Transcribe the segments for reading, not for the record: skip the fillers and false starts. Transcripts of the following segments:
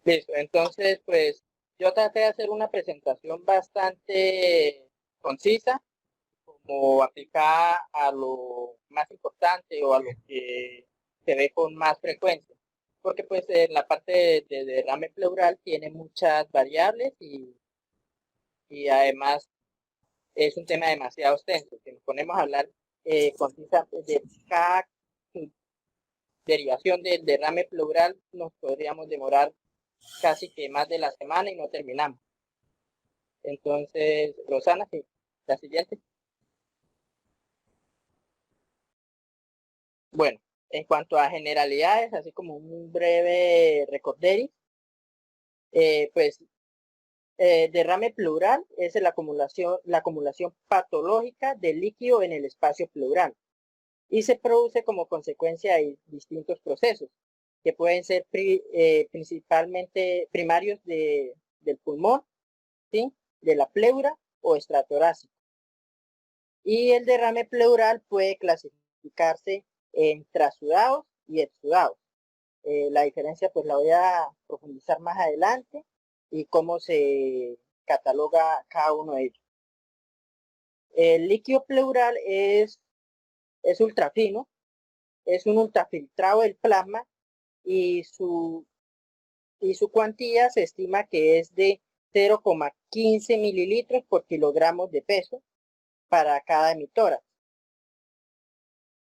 Listo, entonces pues yo traté de hacer una presentación bastante concisa, como aplicada a lo más importante o a lo que se ve con más frecuencia, porque pues en la parte de derrame pleural tiene muchas variables y además es un tema demasiado extenso. Si nos ponemos a hablar concisamente de cada derivación del derrame pleural, nos podríamos demorar casi que más de la semana y no terminamos. Entonces, Rosana, sí, la siguiente. Bueno, en cuanto a generalidades, así como un breve recorderis, pues derrame pleural es la acumulación patológica de líquido en el espacio pleural y se produce como consecuencia de distintos procesos que pueden ser principalmente primarios del pulmón, ¿sí? De la pleura o extratorácico. Y el derrame pleural puede clasificarse en trasudados y exudados. La diferencia pues la voy a profundizar más adelante y cómo se cataloga cada uno de ellos. El líquido pleural es ultrafino, es un ultrafiltrado del plasma y su cuantía se estima que es de 0,15 mililitros por kilogramos de peso para cada emitora.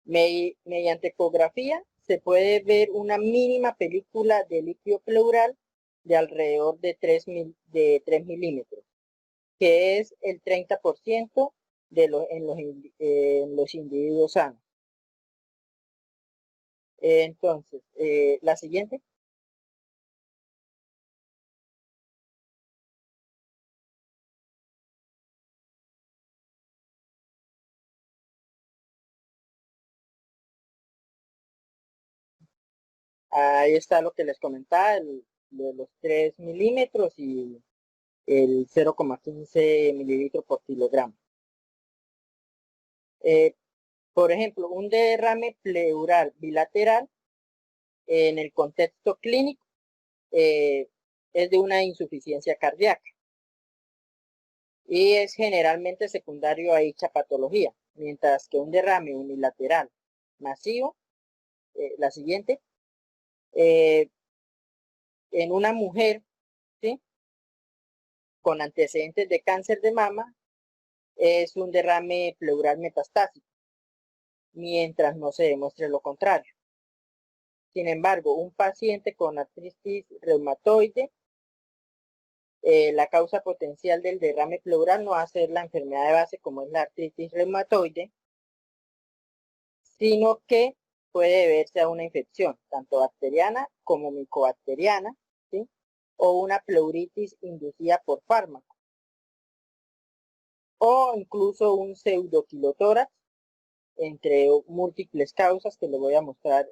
Mediante ecografía se puede ver una mínima película de líquido pleural de alrededor de 3 milímetros, que es el 30% en los individuos sanos. Entonces, la siguiente. Ahí está lo que les comentaba, de los 3 milímetros y el 0,15 mililitros por kilogramo. Eh, por ejemplo, un derrame pleural bilateral en el contexto clínico eh, es de una insuficiencia cardíaca y es generalmente secundario a dicha patología, mientras que un derrame unilateral masivo, la siguiente, eh, en una mujer, ¿sí? Con antecedentes de cáncer de mama, es un derrame pleural metastásico, mientras no se demuestre lo contrario. Sin embargo, un paciente con artritis reumatoide, la causa potencial del derrame pleural no va a ser la enfermedad de base como es la artritis reumatoide, sino que puede deberse a una infección, tanto bacteriana como micobacteriana, ¿sí? O una pleuritis inducida por fármaco, o incluso un pseudoquilotórax, entre múltiples causas que lo voy a mostrar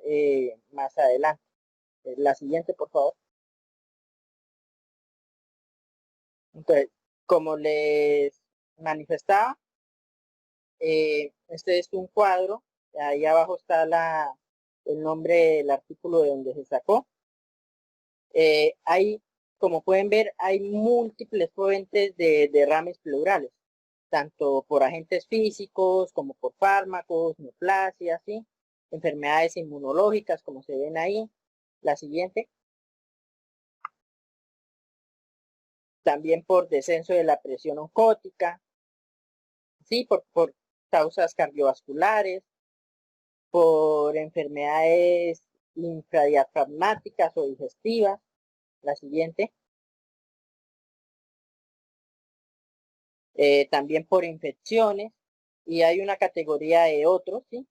más adelante. La siguiente, por favor. Entonces, como les manifestaba, este es un cuadro, ahí abajo está el nombre del artículo de donde se sacó. Hay, como pueden ver, hay múltiples fuentes de derrames pleurales, tanto por agentes físicos como por fármacos, neoplasias, ¿sí? Enfermedades inmunológicas, como se ven ahí. La siguiente. También por descenso de la presión oncótica, ¿sí? Por causas cardiovasculares, por enfermedades infradiafragmáticas o digestivas. La siguiente. También por infecciones y hay una categoría de otros, ¿sí?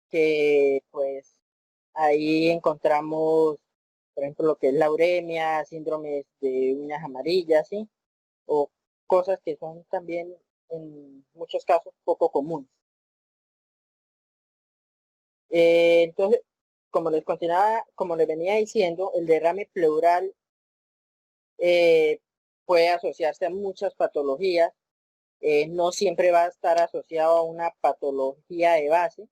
Que pues ahí encontramos, por ejemplo, lo que es la uremia, síndromes de uñas amarillas, ¿sí? O cosas que son también en muchos casos poco comunes. Entonces, como les venía diciendo, el derrame pleural eh, puede asociarse a muchas patologías, no siempre va a estar asociado a una patología de base,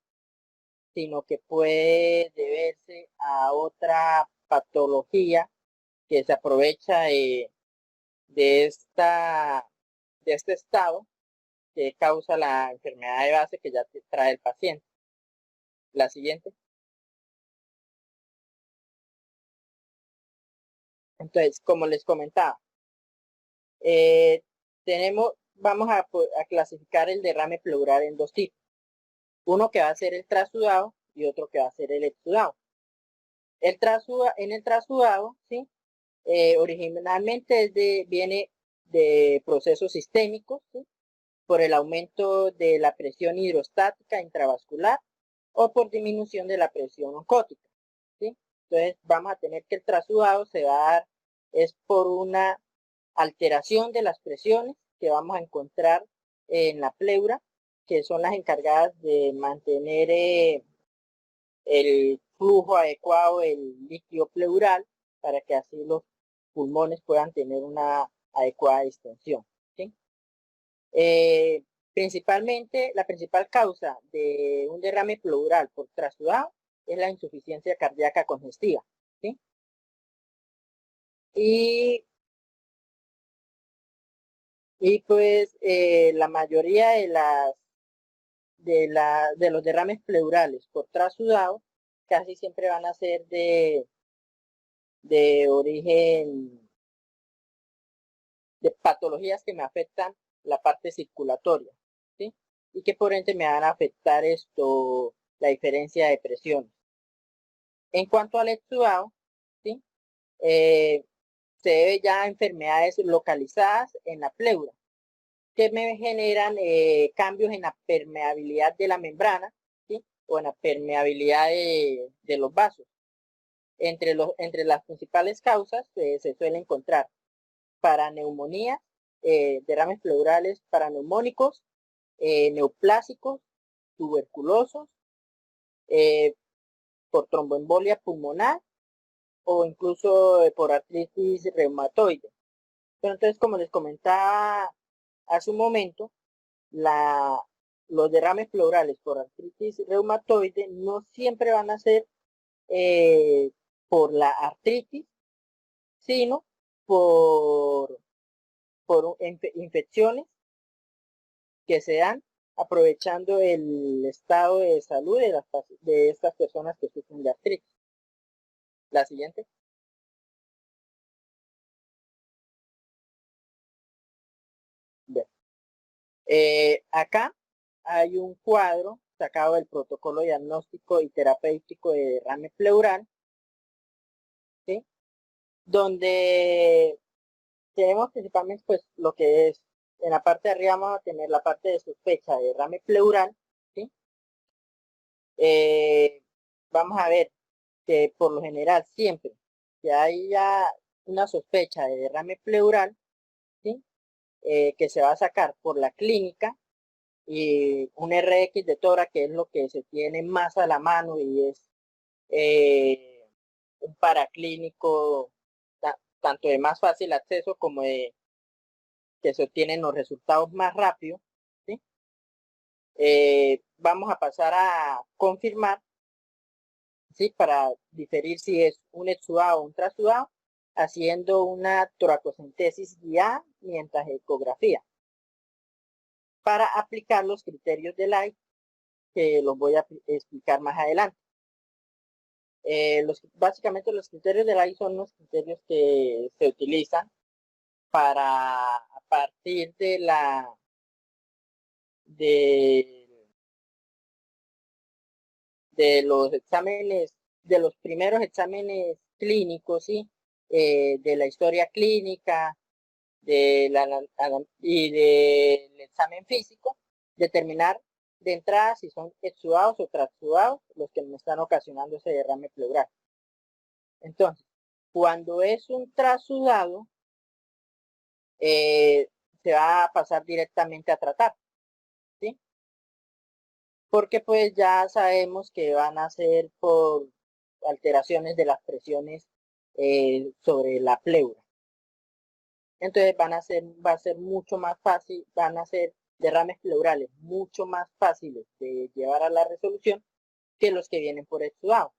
sino que puede deberse a otra patología que se aprovecha de este estado que causa la enfermedad de base que ya trae el paciente. La siguiente. Entonces, como les comentaba, vamos a clasificar el derrame pleural en dos tipos. Uno que va a ser el trasudado y otro que va a ser el exudado. En el trasudado, ¿sí? Originalmente viene de procesos sistémicos, ¿sí? Por el aumento de la presión hidrostática intravascular o por disminución de la presión oncótica, ¿sí? Entonces vamos a tener que el trasudado se va a dar es por una alteración de las presiones que vamos a encontrar en la pleura, que son las encargadas de mantener el flujo adecuado del líquido pleural para que así los pulmones puedan tener una adecuada distensión, ¿sí? Principalmente, la principal causa de un derrame pleural por trasudado es la insuficiencia cardíaca congestiva, ¿sí? Y pues la mayoría de los derrames pleurales por trasudado casi siempre van a ser de origen de patologías que me afectan la parte circulatoria, ¿sí? Y que por ende me van a afectar la diferencia de presiones. En cuanto al exudado, ¿sí? Se debe ya a enfermedades localizadas en la pleura, que me generan cambios en la permeabilidad de la membrana, ¿sí? O en la permeabilidad de los vasos. Entre las principales causas se suele encontrar paraneumonía, derrames pleurales paraneumónicos, neoplásicos, tuberculosos, por tromboembolia pulmonar o incluso por artritis reumatoide. Pero entonces, como les comentaba hace un momento, los derrames pleurales por artritis reumatoide no siempre van a ser por la artritis, sino por infecciones que se dan aprovechando el estado de salud de estas personas que sufren de artritis. La siguiente. Bien. Acá hay un cuadro sacado del protocolo diagnóstico y terapéutico de derrame pleural, ¿sí? Donde tenemos principalmente pues lo que es en la parte de arriba vamos a tener la parte de sospecha de derrame pleural, ¿sí? Vamos a ver que por lo general siempre que haya una sospecha de derrame pleural, ¿sí? Que se va a sacar por la clínica y un RX de tórax, que es lo que se tiene más a la mano y es un paraclínico tanto de más fácil acceso como de que se obtienen los resultados más rápido, ¿sí? Vamos a pasar a confirmar, ¿sí? Para diferir si es un exudado o un trasudado, haciendo una toracocentesis guiada mientras ecografía, para aplicar los criterios de Light, que los voy a explicar más adelante. Básicamente los criterios de Light son los criterios que se utilizan para, a partir de los exámenes, de los primeros exámenes clínicos, ¿sí? De la historia clínica y del examen físico, determinar de entrada si son exudados o trasudados los que me están ocasionando ese derrame pleural. Entonces, cuando es un trasudado, se va a pasar directamente a tratar, ¿sí? Porque pues ya sabemos que van a ser por alteraciones de las presiones sobre la pleura. Entonces va a ser mucho más fácil, van a ser derrames pleurales mucho más fáciles de llevar a la resolución que los que vienen por exudado.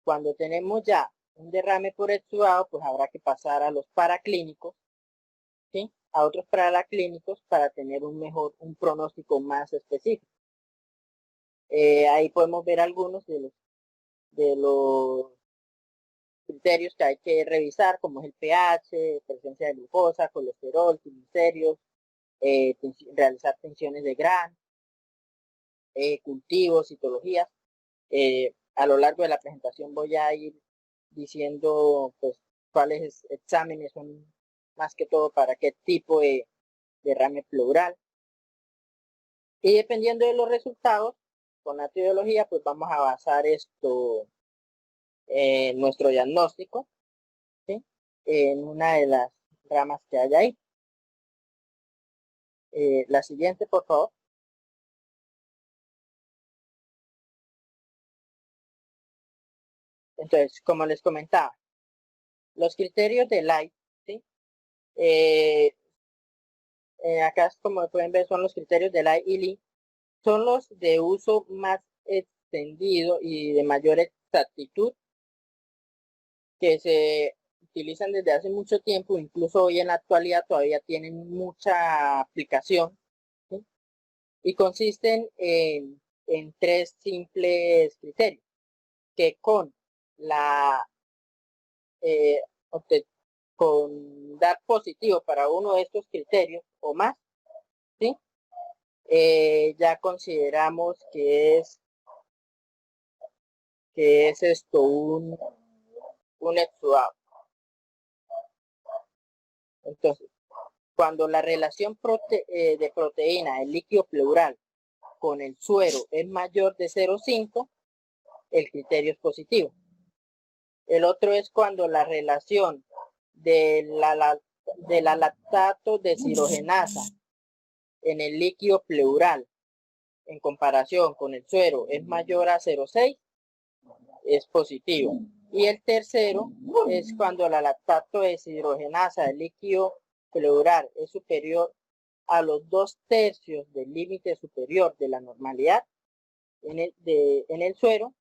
Cuando tenemos ya un derrame por exudado, pues habrá que pasar a los paraclínicos, ¿sí? A otros paraclínicos para tener un pronóstico más específico. Ahí podemos ver algunos de los criterios que hay que revisar, como es el pH, presencia de glucosa, colesterol, triglicéridos, realizar tensiones de Gram, cultivos, citologías. A lo largo de la presentación voy a ir diciendo pues cuáles exámenes son más que todo para qué tipo de derrame pleural. Y dependiendo de los resultados, con la etiología, pues vamos a basar nuestro diagnóstico, ¿sí? En una de las ramas que hay ahí. La siguiente, por favor. Entonces, como les comentaba, los criterios de Light, ¿sí? Acá, como pueden ver, son los criterios de Light y Lee, son los de uso más extendido y de mayor exactitud que se utilizan desde hace mucho tiempo, incluso hoy en la actualidad todavía tienen mucha aplicación, ¿sí? Y consisten en tres simples criterios, que la eh, con dar positivo para uno de estos criterios o más, ¿sí? Ya consideramos que es esto un exudado. Entonces, cuando la relación de proteína del líquido pleural con el suero es mayor de 0,5, el criterio es positivo. El otro es cuando la relación de la lactato deshidrogenasa en el líquido pleural en comparación con el suero es mayor a 0,6, es positivo. Y el tercero es cuando la lactato deshidrogenasa del líquido pleural es superior a los 2/3 del límite superior de la normalidad en el suero,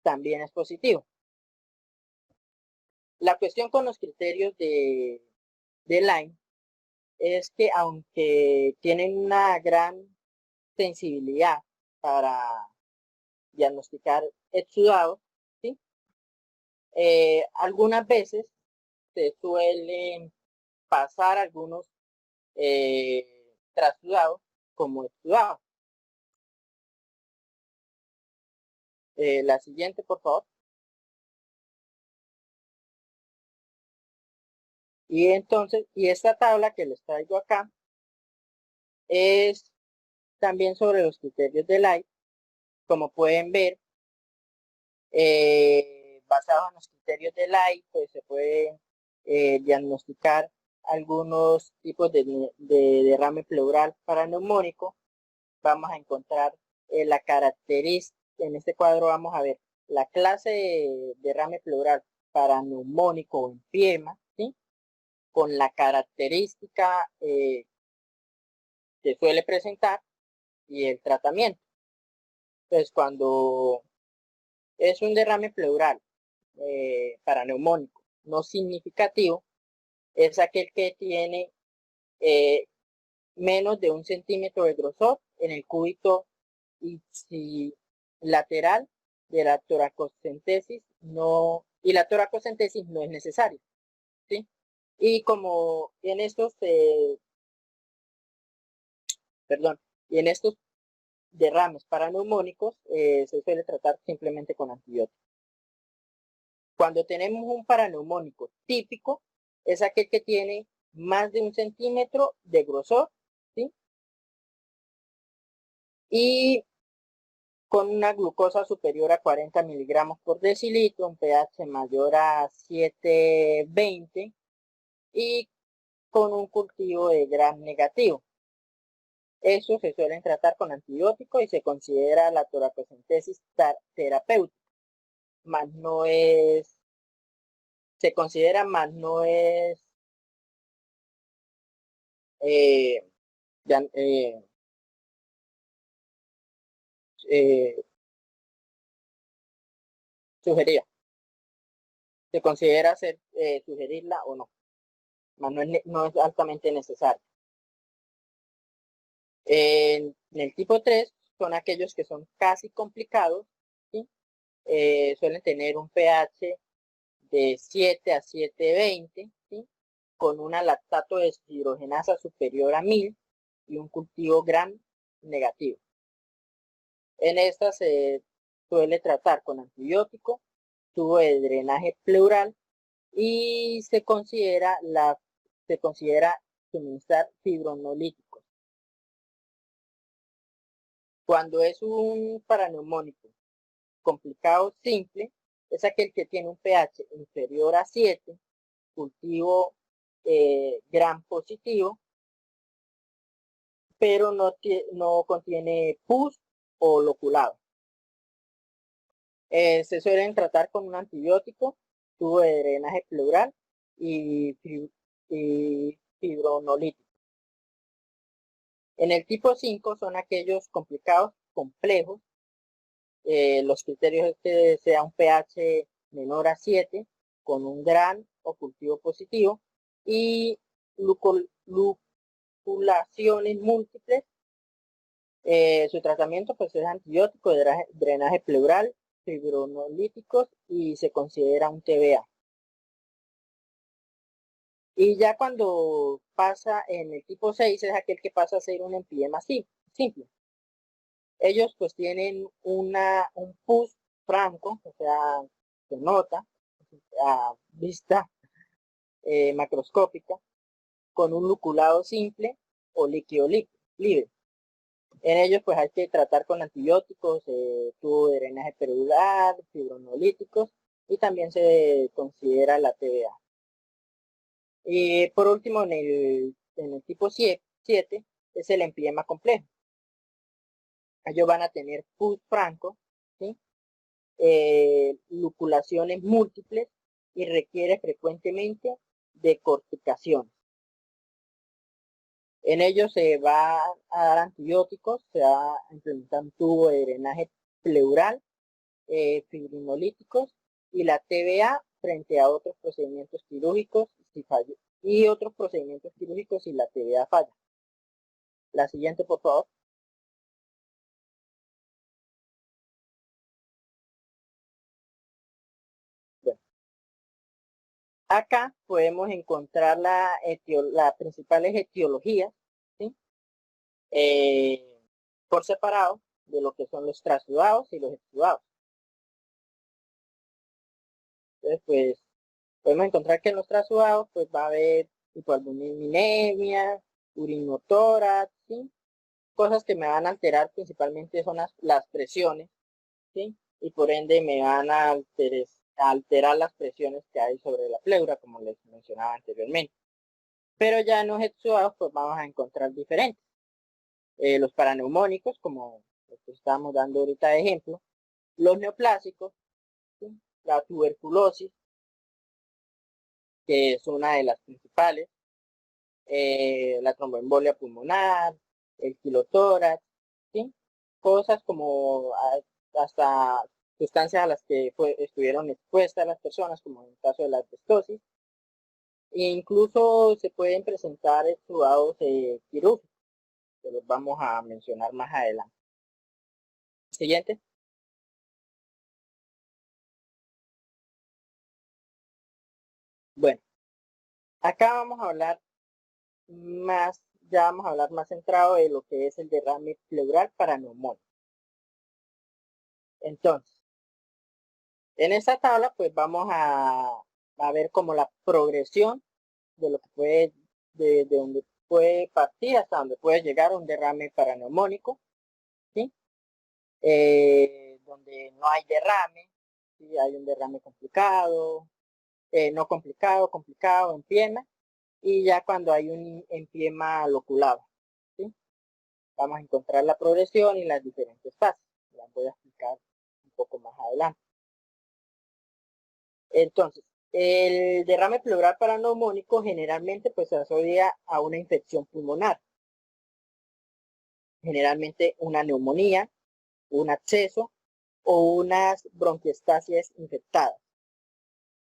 también es positivo. La cuestión con los criterios de Lyme es que aunque tienen una gran sensibilidad para diagnosticar exudados, ¿sí? Algunas veces se suelen pasar algunos trasudados como exudados. La siguiente, por favor. Y entonces, y esta tabla que les traigo acá es también sobre los criterios de Light. Como pueden ver, basados en los criterios de Light, pues se puede diagnosticar algunos tipos de derrame pleural paraneumónico. Vamos a encontrar la característica, en este cuadro vamos a ver la clase de derrame pleural paraneumónico o emfiema, ¿sí? Con la característica que suele presentar y el tratamiento. Entonces, cuando es un derrame pleural paraneumónico no significativo, es aquel que tiene menos de 1 centímetro de grosor en el cúbito lateral de la toracocentesis y la toracocentesis no es necesaria, ¿sí? Y como en estos, y en estos derrames paraneumónicos se suele tratar simplemente con antibióticos. Cuando tenemos un paraneumónico típico, es aquel que tiene más de 1 centímetro de grosor, ¿sí? Y con una glucosa superior a 40 miligramos por decilitro, un pH mayor a 7,20 y con un cultivo de Gram negativo. Eso se suelen tratar con antibióticos y se considera la toracocentesis terapéutica, más no es, se considera más no es ya, sugerida. se considera sugerirla o no, no es altamente necesario. En el tipo 3 son aquellos que son casi complicados, ¿sí? Suelen tener un pH de 7 a 7,20, ¿sí? Con una lactato deshidrogenasa superior a 1000 y un cultivo gram negativo. En esta se suele tratar con antibiótico, tubo de drenaje pleural y se considera suministrar fibronolíticos. Cuando es un paraneumónico complicado simple, es aquel que tiene un pH inferior a 7, cultivo gram positivo, pero no contiene pus o loculado. Se suelen tratar con un antibiótico, tubo de drenaje pleural y fibronolítico. En el tipo 5 son aquellos complicados, complejos. Los criterios es que sea un pH menor a 7, con un gran o cultivo positivo y luculaciones múltiples. Su tratamiento pues es antibiótico, drenaje pleural, fibronolíticos y se considera un TBA. Y ya cuando pasa en el tipo 6 es aquel que pasa a ser un empiema simple. Ellos pues tienen un pus franco, o sea, se nota a vista macroscópica, con un luculado simple o líquido libre. En ellos pues hay que tratar con antibióticos, tubo de drenaje pleural, fibronolíticos y también se considera la TBA. Y por último, en el tipo 7 es el empiema complejo. Ellos van a tener pus franco, ¿sí? Luculaciones múltiples y requiere frecuentemente de corticación. En ellos se va a dar antibióticos, se va a implementar un tubo de drenaje pleural, fibrinolíticos y la TBA frente a otros procedimientos quirúrgicos y otros procedimientos quirúrgicos si la TBA falla. La siguiente, por favor. Bueno, acá podemos encontrar las principales etiologías, ¿sí? Por separado de lo que son los trasudados y los exudados. Entonces, pues, podemos encontrar que en los trasudados, pues, va a haber hipoalbuminemia, urinotórax, ¿sí? Cosas que me van a alterar principalmente son las presiones, ¿sí? Y por ende me van a alterar las presiones que hay sobre la pleura, como les mencionaba anteriormente. Pero ya en los exudados, pues, vamos a encontrar diferentes. Los paraneumónicos, como los que estamos dando ahorita de ejemplo, los neoplásicos, ¿sí? La tuberculosis, que es una de las principales, la tromboembolia pulmonar, el kilotórax, ¿sí? Cosas como hasta sustancias a las que estuvieron expuestas las personas, como en el caso de la asbestosis, e incluso se pueden presentar exudados quirúrgicos, que los vamos a mencionar más adelante. Siguiente. Bueno, acá vamos a hablar ya vamos a hablar más centrado de lo que es el derrame pleural paraneumónico. Entonces, en esta tabla, pues vamos a ver como la progresión de lo que puede, de donde puede partir hasta donde puede llegar un derrame paraneumónico, ¿sí? Donde no hay derrame, ¿sí? Hay un derrame complicado, no complicado, complicado, empiema, y ya cuando hay un empiema loculado, ¿sí? Vamos a encontrar la progresión y las diferentes fases. Las voy a explicar un poco más adelante. Entonces, el derrame pleural paraneumónico generalmente pues se asocia a una infección pulmonar. Generalmente una neumonía, un absceso o unas bronquiectasias infectadas.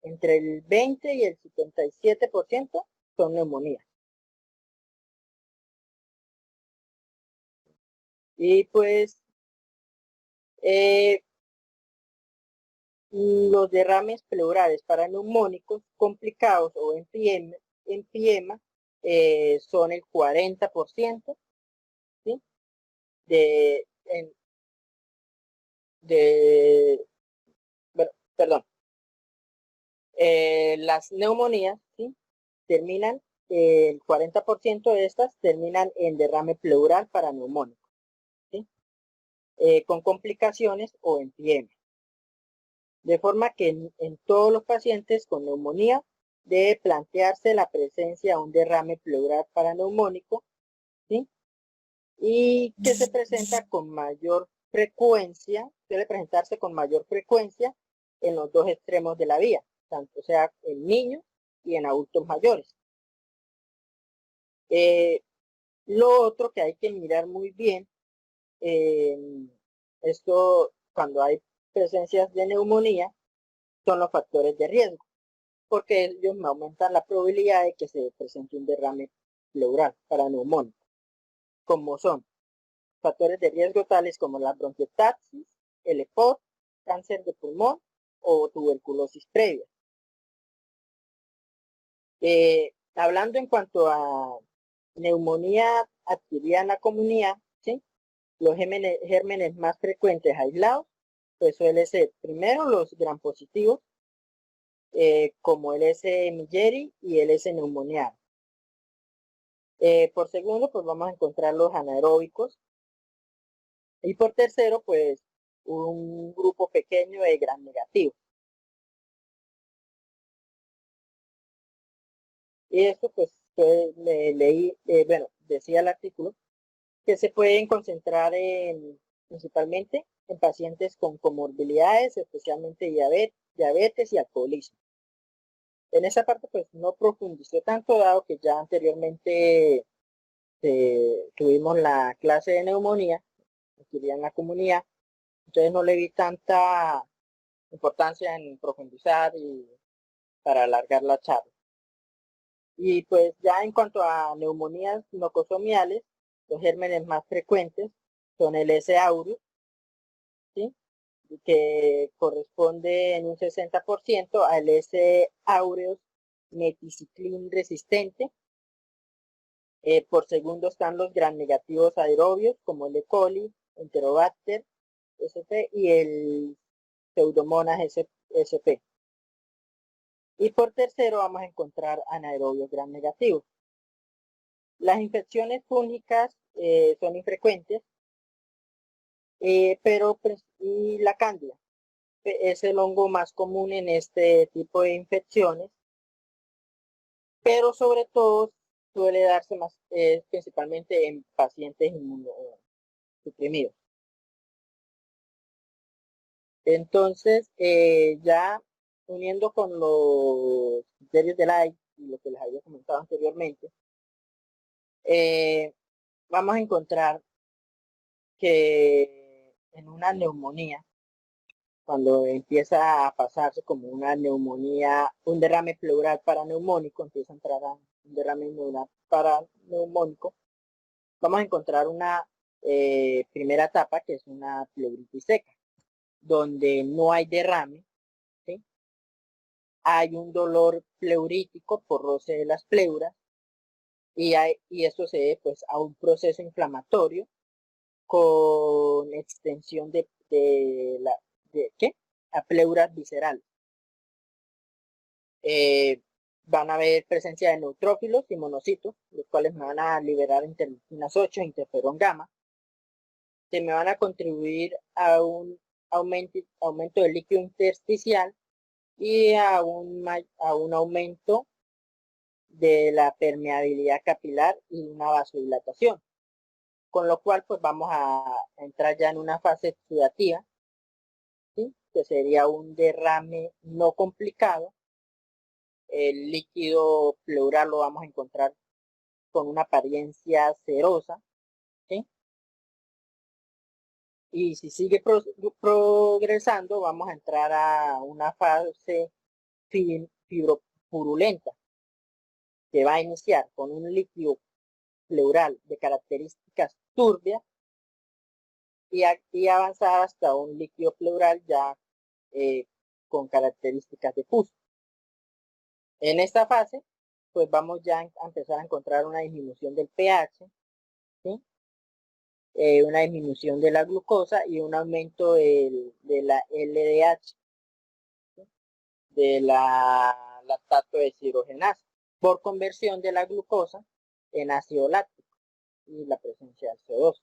entre el 20 y el 57% son neumonías. Y pues los derrames pleurales paraneumónicos complicados o empiema son el 40%, ¿sí? Bueno, perdón, las neumonías, ¿sí? Terminan, el 40% de estas terminan en derrame pleural paraneumónico, ¿sí? Con complicaciones o empiema. De forma que en todos los pacientes con neumonía debe plantearse la presencia de un derrame pleural paraneumónico, ¿sí? Y que se presenta con mayor frecuencia, debe presentarse con mayor frecuencia en los dos extremos de la vía, tanto sea en niños y en adultos mayores. Lo otro que hay que mirar muy bien, esto cuando hay presencias de neumonía, son los factores de riesgo, porque ellos aumentan la probabilidad de que se presente un derrame pleural paraneumónico, como son factores de riesgo tales como la bronquiectasis, el EPOC, cáncer de pulmón o tuberculosis previa. Hablando en cuanto a neumonía adquirida en la comunidad, ¿sí? Los gérmenes más frecuentes aislados, pues suele ser primero los gram positivos, como el S. milleri y el S. pneumoniae. Por segundo, pues vamos a encontrar los anaeróbicos. Y por tercero, pues un grupo pequeño de gram negativos. Y esto, pues, leí, bueno, decía el artículo, que se pueden concentrar principalmente en pacientes con comorbilidades, especialmente diabetes y alcoholismo. En esa parte, pues, no profundicé tanto, dado que ya anteriormente tuvimos la clase de neumonía, adquirida en la comunidad, entonces no le vi tanta importancia en profundizar y para alargar la charla. Y pues ya en cuanto a neumonías nocosomiales, los gérmenes más frecuentes son el S. aureus, ¿sí? Que corresponde en un 60% al S. aureus meticiclin resistente. Por segundo están los gram negativos aerobios como el E. coli, Enterobacter sp y el Pseudomonas sp. Y por tercero vamos a encontrar anaerobios gram negativos. Las infecciones fúngicas son infrecuentes, pero y la cándida es el hongo más común en este tipo de infecciones, pero sobre todo suele darse más principalmente en pacientes inmunosuprimidos. Entonces, ya uniendo con los criterios de Light y lo que les había comentado anteriormente, vamos a encontrar que en una neumonía, cuando empieza a pasarse como una neumonía, un derrame pleural paraneumónico, empieza a entrar a un derrame pleural paraneumónico, vamos a encontrar una primera etapa que es una pleuritis seca, donde no hay derrame, ¿sí? Hay un dolor pleurítico por roce de las pleuras y esto se debe pues a un proceso inflamatorio con extensión de ¿qué? A pleuras viscerales. Van a haber presencia de neutrófilos y monocitos, los cuales me van a liberar interleukinas 8 e interferón gamma, que me van a contribuir a un aumento del líquido intersticial y a un aumento de la permeabilidad capilar y una vasodilatación, con lo cual pues vamos a entrar ya en una fase exudativa, ¿sí? Que sería un derrame no complicado. El líquido pleural lo vamos a encontrar con una apariencia cerosa, ¿sí? Y si sigue progresando, vamos a entrar a una fase fibropurulenta que va a iniciar con un líquido pleural de características turbias y avanzar hasta un líquido pleural ya con características de pus. En esta fase, pues vamos ya a empezar a encontrar una disminución del pH, ¿sí? Una disminución de la glucosa y un aumento de la LDH, ¿sí? De la lactato deshidrogenasa, por conversión de la glucosa en ácido láctico y la presencia del CO2.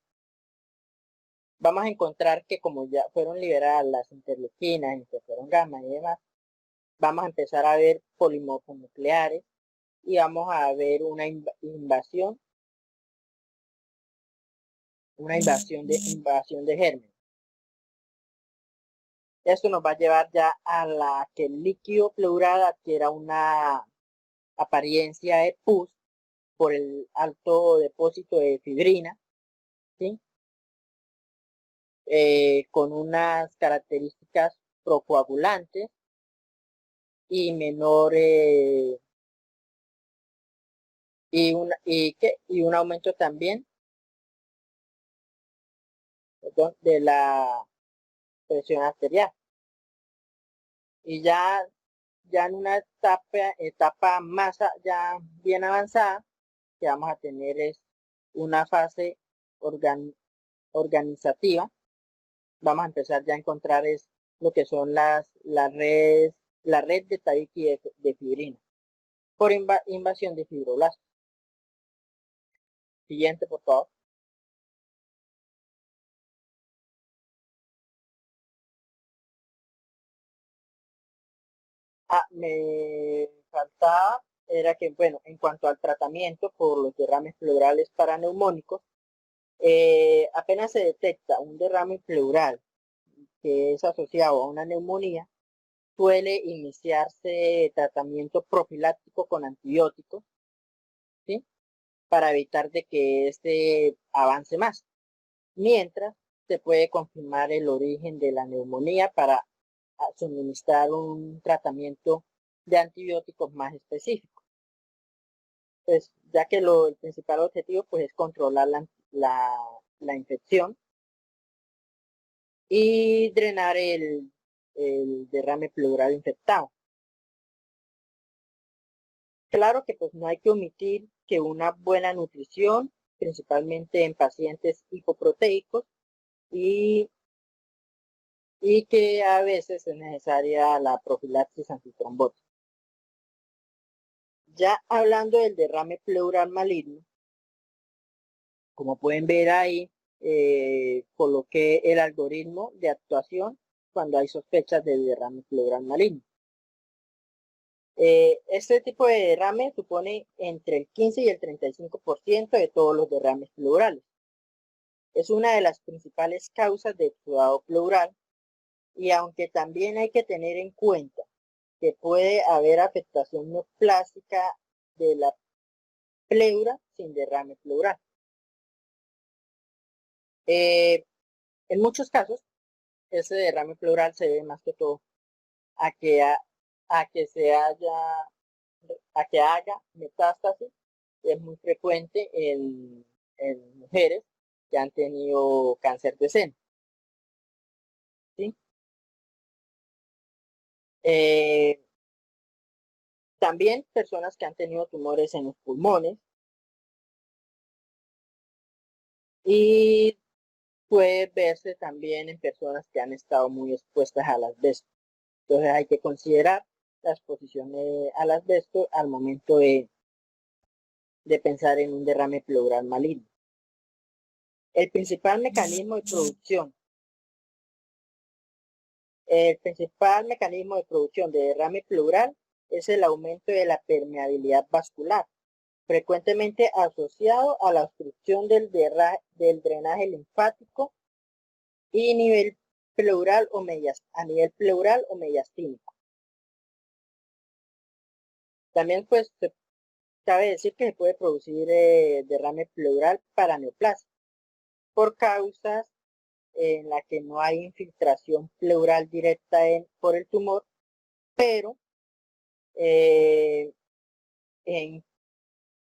Vamos a encontrar que como ya fueron liberadas las interleuquinas, interferón gamma y demás, vamos a empezar a ver polimorfos nucleares y vamos a ver una invasión de gérmenes. Esto nos va a llevar ya a que el líquido pleural adquiera una apariencia de pus por el alto depósito de fibrina, ¿sí? Con unas características procoagulantes y menor y un aumento también, perdón, de la presión arterial. Y ya en una etapa más ya bien avanzada, que vamos a tener es una fase organizativa. Vamos a empezar ya a encontrar es lo que son la red de Tabiki de fibrina por invasión de fibroblastos. Siguiente, por favor. Me faltaba, era que, bueno, en cuanto al tratamiento por los derrames pleurales paraneumónicos, apenas se detecta un derrame pleural que es asociado a una neumonía, suele iniciarse tratamiento profiláctico con antibióticos, ¿sí? Para evitar de que este avance más. Mientras se puede confirmar el origen de la neumonía para suministrar un tratamiento de antibióticos más específico. Pues ya que el principal objetivo pues es controlar la infección y drenar el derrame pleural infectado. Claro que pues no hay que omitir que una buena nutrición, principalmente en pacientes hipoproteicos, y que a veces es necesaria la profilaxis antitrombótica. Ya hablando del derrame pleural maligno, como pueden ver ahí, coloqué el algoritmo de actuación cuando hay sospechas de derrame pleural maligno. Este tipo de derrame supone entre el 15 y el 35% de todos los derrames pleurales. Es una de las principales causas de exudado pleural y aunque también hay que tener en cuenta que puede haber afectación neoplástica de la pleura sin derrame pleural. En muchos casos, ese derrame pleural se debe más que todo a que haga metástasis. Es muy frecuente en mujeres que han tenido cáncer de seno, ¿sí? También personas que han tenido tumores en los pulmones y puede verse también en personas que han estado muy expuestas al asbesto. Entonces hay que considerar la exposición al asbesto al momento de pensar en un derrame pleural maligno. El principal mecanismo de producción de derrame pleural es el aumento de la permeabilidad vascular, frecuentemente asociado a la obstrucción del drenaje linfático y a nivel pleural o mediastínico. También pues cabe decir que se puede producir derrame pleural paraneoplásico por causas en la que no hay infiltración pleural directa por el tumor, pero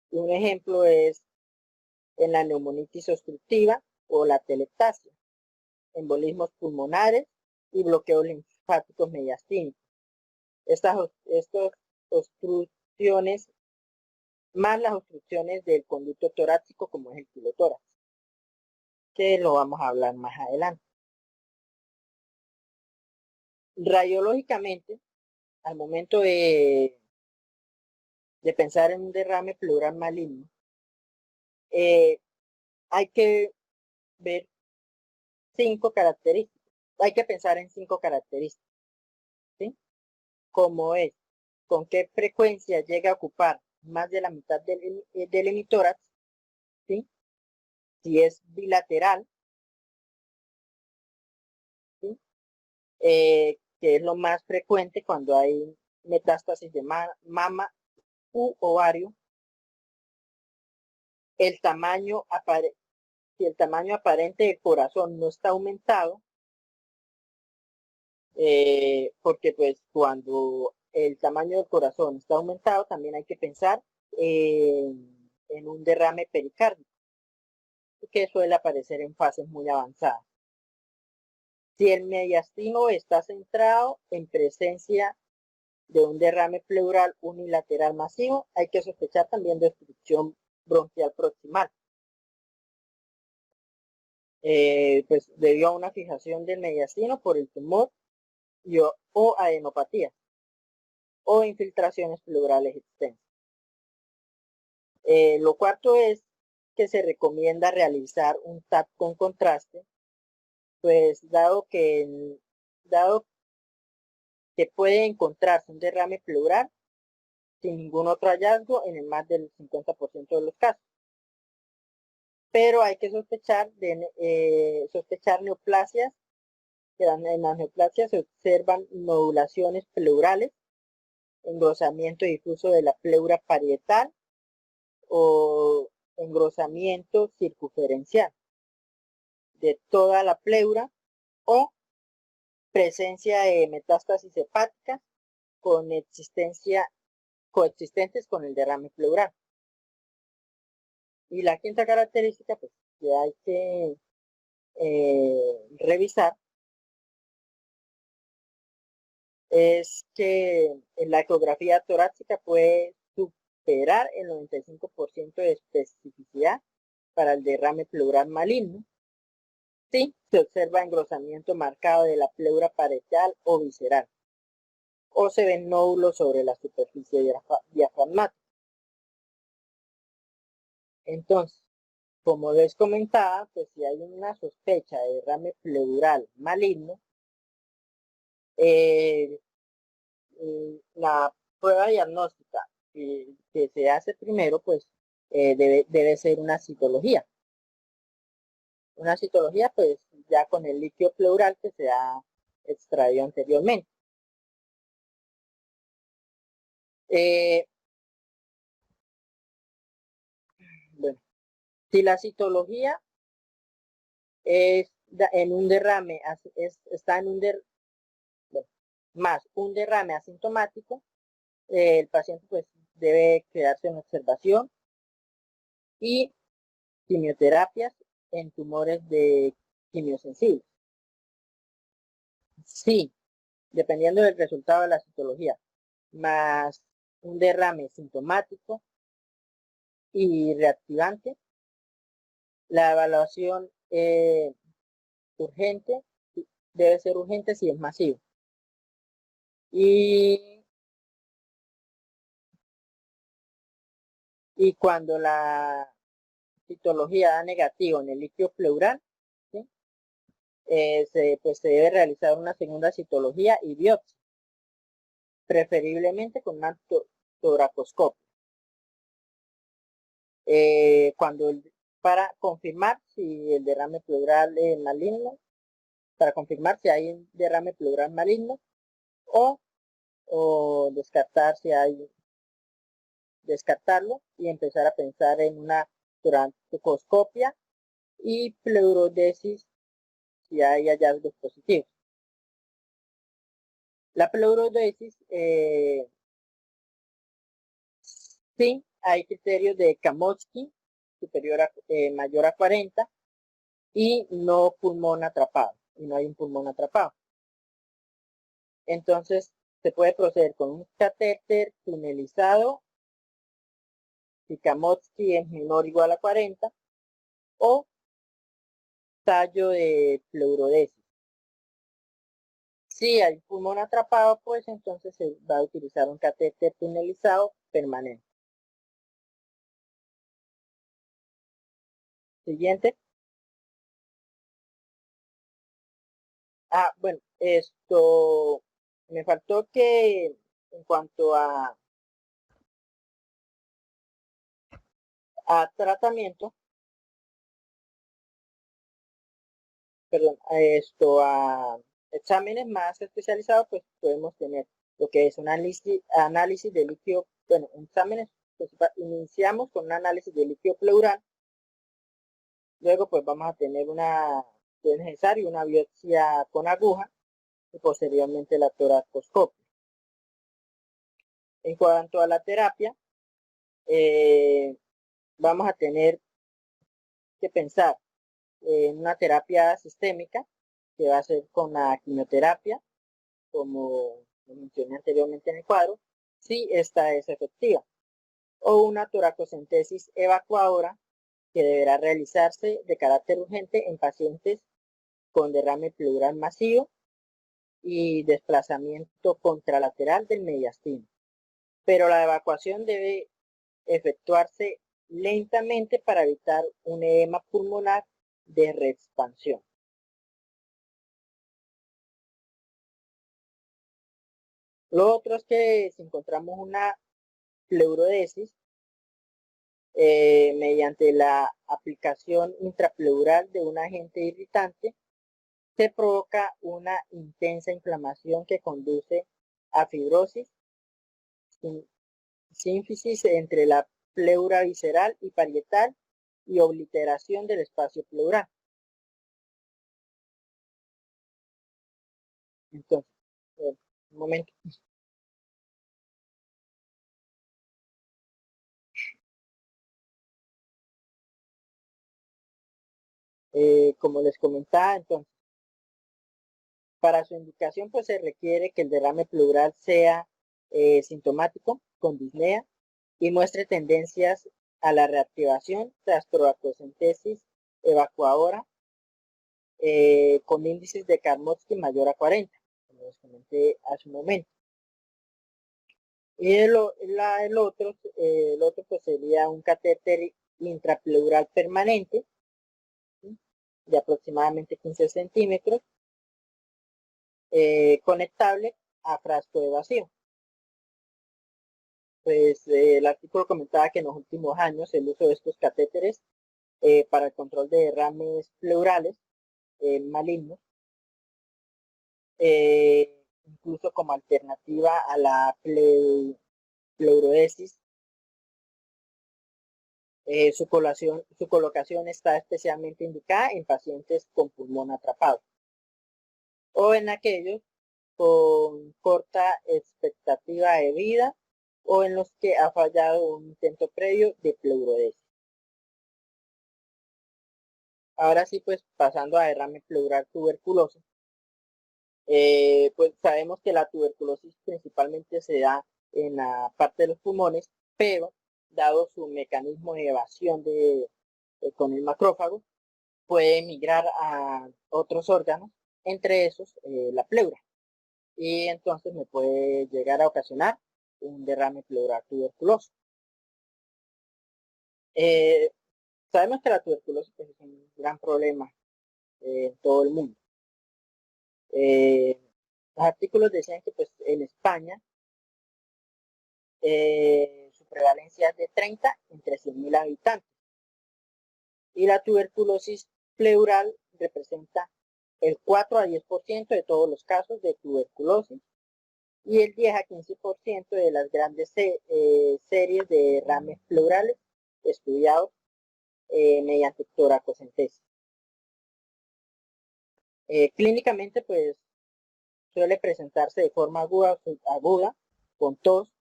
Un ejemplo es en la neumonitis obstructiva o la telectasia, embolismos pulmonares y bloqueos linfáticos mediastínicos. Estas obstrucciones, más las obstrucciones del conducto torácico como es el pilotórax, que lo vamos a hablar más adelante. Radiológicamente, al momento de pensar en un derrame pleural maligno, hay que ver 5 características. Hay que pensar en 5 características, ¿sí? Como es, con qué frecuencia llega a ocupar más de la mitad del hemitórax, ¿sí? Si es bilateral, ¿sí? Que es lo más frecuente cuando hay metástasis de mama u ovario. El tamaño si el tamaño aparente del corazón no está aumentado, porque pues cuando el tamaño del corazón está aumentado, también hay que pensar en un derrame pericárdico, que suele aparecer en fases muy avanzadas. Si el mediastino está centrado en presencia de un derrame pleural unilateral masivo, hay que sospechar también de obstrucción bronquial proximal. Pues debido a una fijación del mediastino por el tumor o adenopatía o infiltraciones pleurales extensas. Lo cuarto es que se recomienda realizar un TAC con contraste, pues dado que puede encontrarse un derrame pleural sin ningún otro hallazgo en el más del 50% de los casos. Pero hay que sospechar neoplasias, que en las neoplasias se observan nodulaciones pleurales, engrosamiento difuso de la pleura parietal o engrosamiento circunferencial de toda la pleura o presencia de metástasis hepáticas coexistentes con el derrame pleural. Y la quinta característica, pues, que hay que revisar es que la ecografía torácica puede superar el 95% de especificidad para el derrame pleural maligno. Sí, se observa engrosamiento marcado de la pleura parietal o visceral, o se ven nódulos sobre la superficie diafragmática. Entonces, como les comentaba, pues si hay una sospecha de derrame pleural maligno, la prueba diagnóstica que se hace primero, pues debe ser una citología. Una citología, pues ya con el líquido pleural que se ha extraído anteriormente. Bueno, si la citología en un derrame, está en más un derrame asintomático, el paciente pues debe quedarse en observación y quimioterapias en tumores de quimiosensibles. Sí, dependiendo del resultado de la citología, más un derrame sintomático y reactivante, la evaluación urgente debe ser urgente si es masivo. Y cuando la citología da negativo en el líquido pleural, ¿sí? Pues se debe realizar una segunda citología y biopsia, preferiblemente con una toracoscopia. Para confirmar si el derrame pleural es maligno, para confirmar si hay un derrame pleural maligno o descartarlo y empezar a pensar en una toracoscopia y pleurodesis si hay hallazgos positivos. La pleurodesis Sí, hay criterios de Kamotsky mayor a 40 y no pulmón atrapado, y no hay un pulmón atrapado. Entonces, se puede proceder con un catéter tunelizado si Kamotsky es menor o igual a 40 o tallo de pleurodesis. Si hay pulmón atrapado, pues entonces se va a utilizar un catéter tunelizado permanente. Siguiente. Bueno, esto me faltó que en cuanto a tratamiento, perdón, a exámenes más especializados, pues podemos tener lo que es un análisis de líquido, bueno, exámenes, pues, iniciamos con un análisis de líquido pleural, luego pues vamos a tener si es necesario, una biopsia con aguja y posteriormente la toracoscopia. En cuanto a la terapia, vamos a tener que pensar en una terapia sistémica que va a ser con la quimioterapia, como lo mencioné anteriormente en el cuadro, si esta es efectiva, o una toracocentesis evacuadora que deberá realizarse de carácter urgente en pacientes con derrame pleural masivo y desplazamiento contralateral del mediastino. Pero la evacuación debe efectuarse lentamente para evitar un edema pulmonar de reexpansión. Lo otro es que si encontramos una pleurodesis, mediante la aplicación intrapleural de un agente irritante, se provoca una intensa inflamación que conduce a fibrosis, sínfisis entre la pleura visceral y parietal y obliteración del espacio pleural. Entonces, un momento. Como les comentaba, entonces, para su indicación, pues se requiere que el derrame pleural sea sintomático, con disnea, y muestre tendencias a la reactivación tras toracocentesis evacuadora con índices de Karmotsky mayor a 40, como les comenté hace un momento. Y el otro pues sería un catéter intrapleural permanente, ¿sí?, de aproximadamente 15 centímetros, conectable a frasco de vacío. Pues el artículo comentaba que en los últimos años el uso de estos catéteres para el control de derrames pleurales malignos, incluso como alternativa a la pleurodesis, su colocación está especialmente indicada en pacientes con pulmón atrapado o en aquellos con corta expectativa de vida o en los que ha fallado un intento previo de pleurodesis. Ahora sí, pues pasando a derrame pleural tuberculoso, pues sabemos que la tuberculosis principalmente se da en la parte de los pulmones, pero dado su mecanismo de evasión con el macrófago, puede migrar a otros órganos, entre esos la pleura, y entonces me puede llegar a ocasionar un derrame pleural tuberculoso. Sabemos que la tuberculosis pues, es un gran problema en todo el mundo. Los artículos decían que pues en España su prevalencia es de 30 entre 100.000 habitantes y la tuberculosis pleural representa el 4 a 10% de todos los casos de tuberculosis y el 10 a 15% de las grandes series de derrames pleurales estudiados mediante toracocentesis. Clínicamente, pues suele presentarse de forma aguda con tos,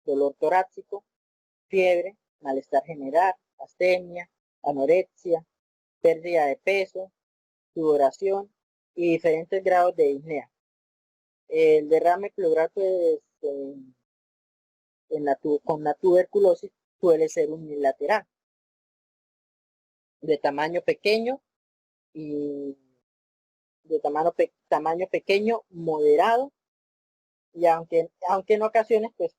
dolor torácico, fiebre, malestar general, astenia, anorexia, pérdida de peso, sudoración y diferentes grados de disnea. El derrame pleural, pues, con la tuberculosis suele ser unilateral, de tamaño pequeño y tamaño pequeño, moderado, y aunque en ocasiones pues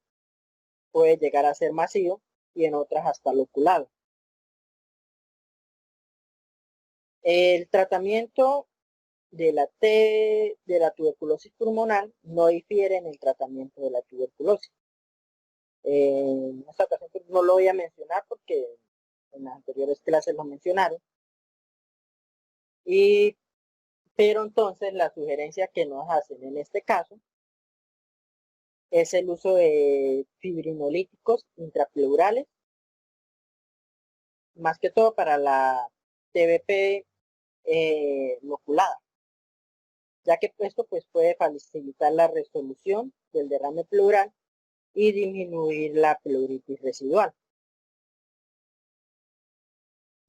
puede llegar a ser masivo y en otras hasta loculado. El tratamiento de la tuberculosis pulmonar no difiere en el tratamiento de la tuberculosis. En esta ocasión pues, no lo voy a mencionar porque en las anteriores clases lo mencionaron. Pero entonces la sugerencia que nos hacen en este caso es el uso de fibrinolíticos intrapleurales, más que todo para la TBP loculada, ya que esto pues puede facilitar la resolución del derrame pleural y disminuir la pleuritis residual.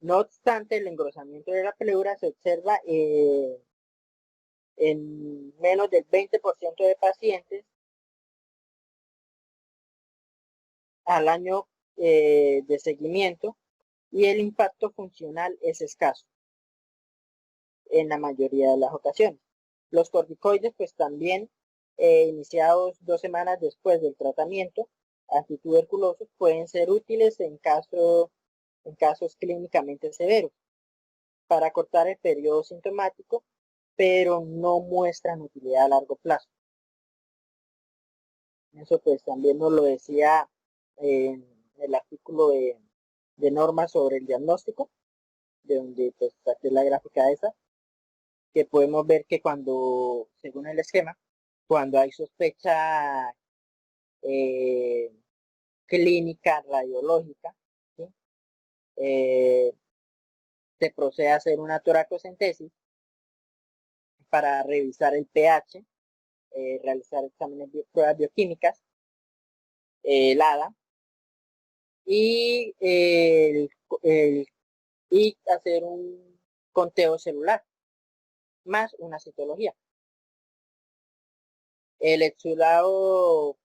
No obstante, el engrosamiento de la pleura se observa en menos del 20% de pacientes al año de seguimiento, y el impacto funcional es escaso en la mayoría de las ocasiones. Los corticoides pues también iniciados 2 semanas después del tratamiento antituberculoso pueden ser útiles en casos clínicamente severos para cortar el periodo sintomático, pero no muestran utilidad a largo plazo. Eso pues también nos lo decía en el artículo de normas sobre el diagnóstico, de donde pues saqué la gráfica esa, que podemos ver que cuando, según el esquema, cuando hay sospecha clínica radiológica, ¿sí? Se procede a hacer una toracocentesis para revisar el pH, realizar exámenes pruebas bioquímicas, el ADA, y, y hacer un conteo celular, más una citología. El exudado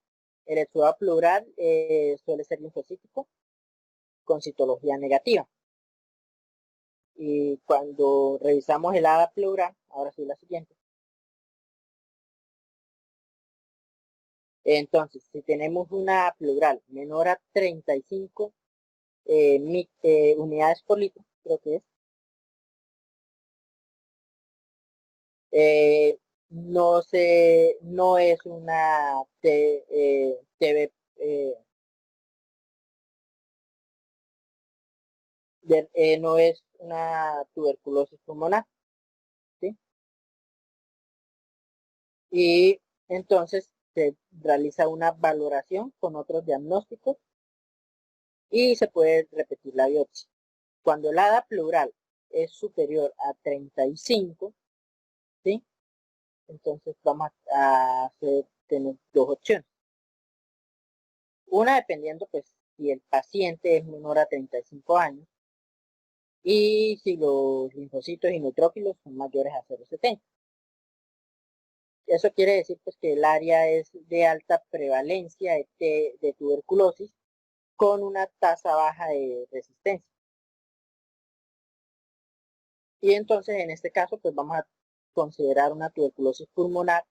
pleural suele ser linfocítico con citología negativa. Y cuando revisamos el ADA pleural, ahora sí la siguiente. Entonces, si tenemos una pleural menor a 35 unidades por litro, creo que es, no es una TB, no es una tuberculosis pulmonar, ¿sí? Y entonces se realiza una valoración con otros diagnósticos y se puede repetir la biopsia. Cuando el ADA pleural es superior a 35, ¿sí? Entonces vamos a tener dos opciones. Una dependiendo pues si el paciente es menor a 35 años y si los linfocitos y neutrófilos son mayores a 0,70. Eso quiere decir pues que el área es de alta prevalencia de tuberculosis con una tasa baja de resistencia. Y entonces en este caso pues vamos a considerar una tuberculosis pulmonar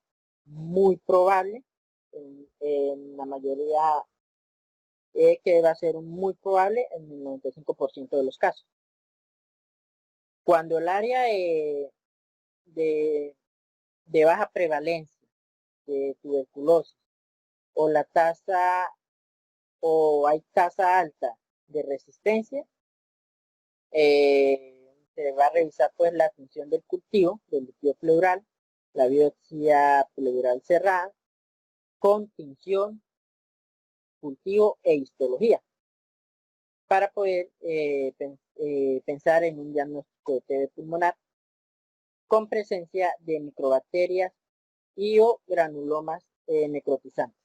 muy probable, en la mayoría que va a ser muy probable en el 95% de los casos. Cuando el área de baja prevalencia de tuberculosis o la tasa o hay tasa alta de resistencia, se va a revisar pues la función del cultivo del líquido pleural, la biopsia pleural cerrada con tinción, cultivo e histología para poder pensar en un diagnóstico de TB pulmonar con presencia de microbacterias y o granulomas necrotizantes.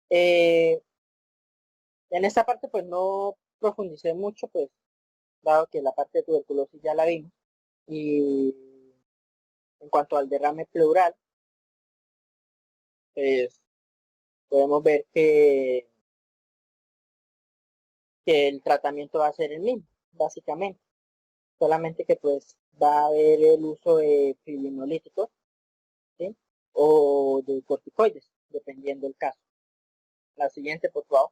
En esta parte pues no profundicé mucho, pues dado que la parte de tuberculosis ya la vimos. Y en cuanto al derrame pleural, pues podemos ver que el tratamiento va a ser el mismo, básicamente. Solamente que pues va a haber el uso de fibrinolyticos, ¿sí? O de corticoides, dependiendo del caso. La siguiente, por favor.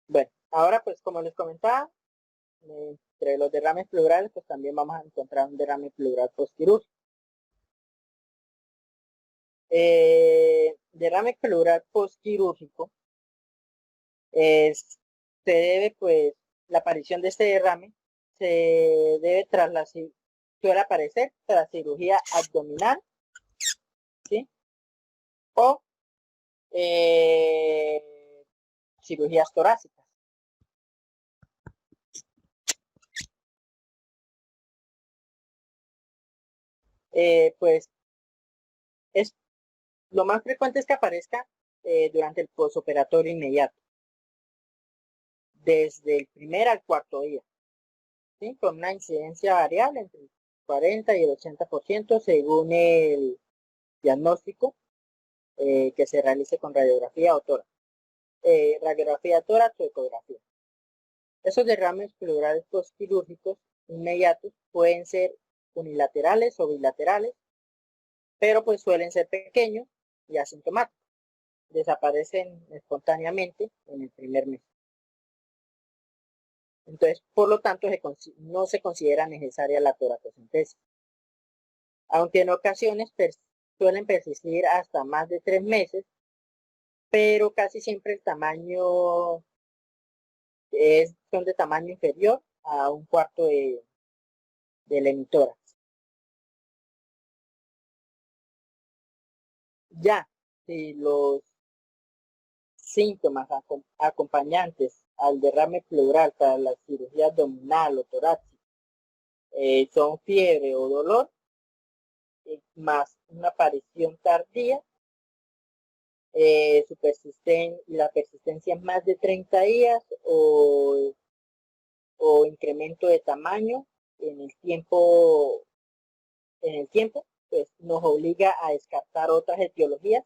Bueno, ahora pues como les comentaba, entre los derrames pleurales, pues también vamos a encontrar un derrame pleural postquirúrgico. Derrame pleural postquirúrgico es, se debe, pues, la aparición de este derrame se debe suele aparecer tras cirugía abdominal, ¿sí? O eh, cirugías torácicas. Pues es lo más frecuente es que aparezca durante el posoperatorio inmediato, desde el primer al cuarto día, ¿sí? Con una incidencia variable entre el 40 y el 80% según el diagnóstico que se realice con radiografía o tórax. Radiografía tórax o ecografía. Esos derrames pleurales postquirúrgicos inmediatos pueden ser unilaterales o bilaterales, pero pues suelen ser pequeños y asintomáticos. Desaparecen espontáneamente en el primer mes. Entonces, por lo tanto, no se considera necesaria la toracocentesis. Aunque en ocasiones suelen persistir hasta más de 3 meses, pero casi siempre el tamaño son de tamaño inferior a un cuarto del hemitórax. Ya, si los síntomas acompañantes al derrame pleural para la cirugía abdominal o torácica son fiebre o dolor, más una aparición tardía, la persistencia es más de 30 días o incremento de tamaño en el tiempo, pues nos obliga a descartar otras etiologías,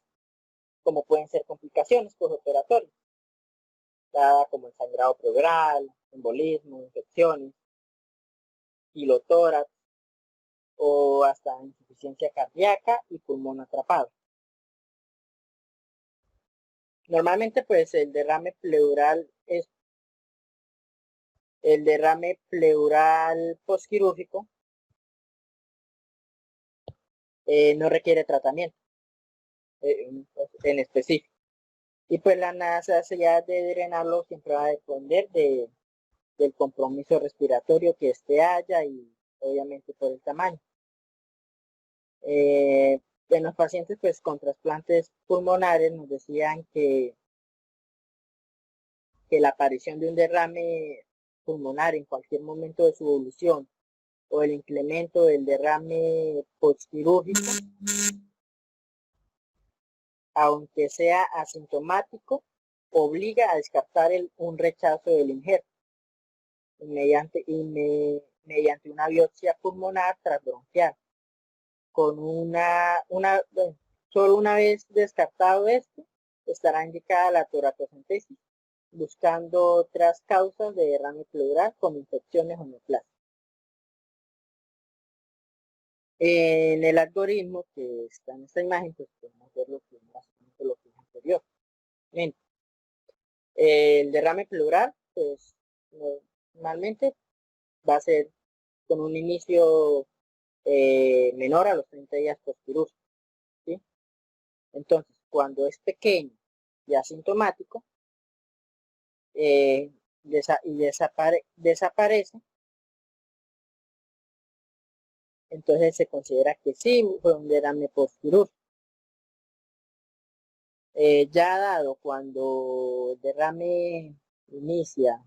como pueden ser complicaciones postoperatorias, dada como el sangrado pleural, embolismo, infecciones, kilotórax o hasta insuficiencia cardíaca y pulmón atrapado. Normalmente, pues el derrame pleural postquirúrgico no requiere tratamiento en específico. Y pues la necesidad de drenarlo siempre va a depender del compromiso respiratorio que haya y obviamente por el tamaño. En los pacientes pues con trasplantes pulmonares nos decían que la aparición de un derrame pulmonar en cualquier momento de su evolución o el incremento del derrame postquirúrgico, aunque sea asintomático, obliga a descartar un rechazo del injerto mediante una biopsia pulmonar transbronquial. Solo una vez descartado esto, estará indicada la toracocentesis, buscando otras causas de derrame pleural como infecciones o neoplasias. En el algoritmo que está en esta imagen, pues podemos ver lo que es anterior. Bien. El derrame pleural, pues normalmente va a ser con un inicio menor a los 30 días postquirúrgicos, ¿sí? Entonces, cuando es pequeño y asintomático y desaparece, entonces se considera que sí fue un derrame postquirúrgico. Ya dado cuando el derrame inicia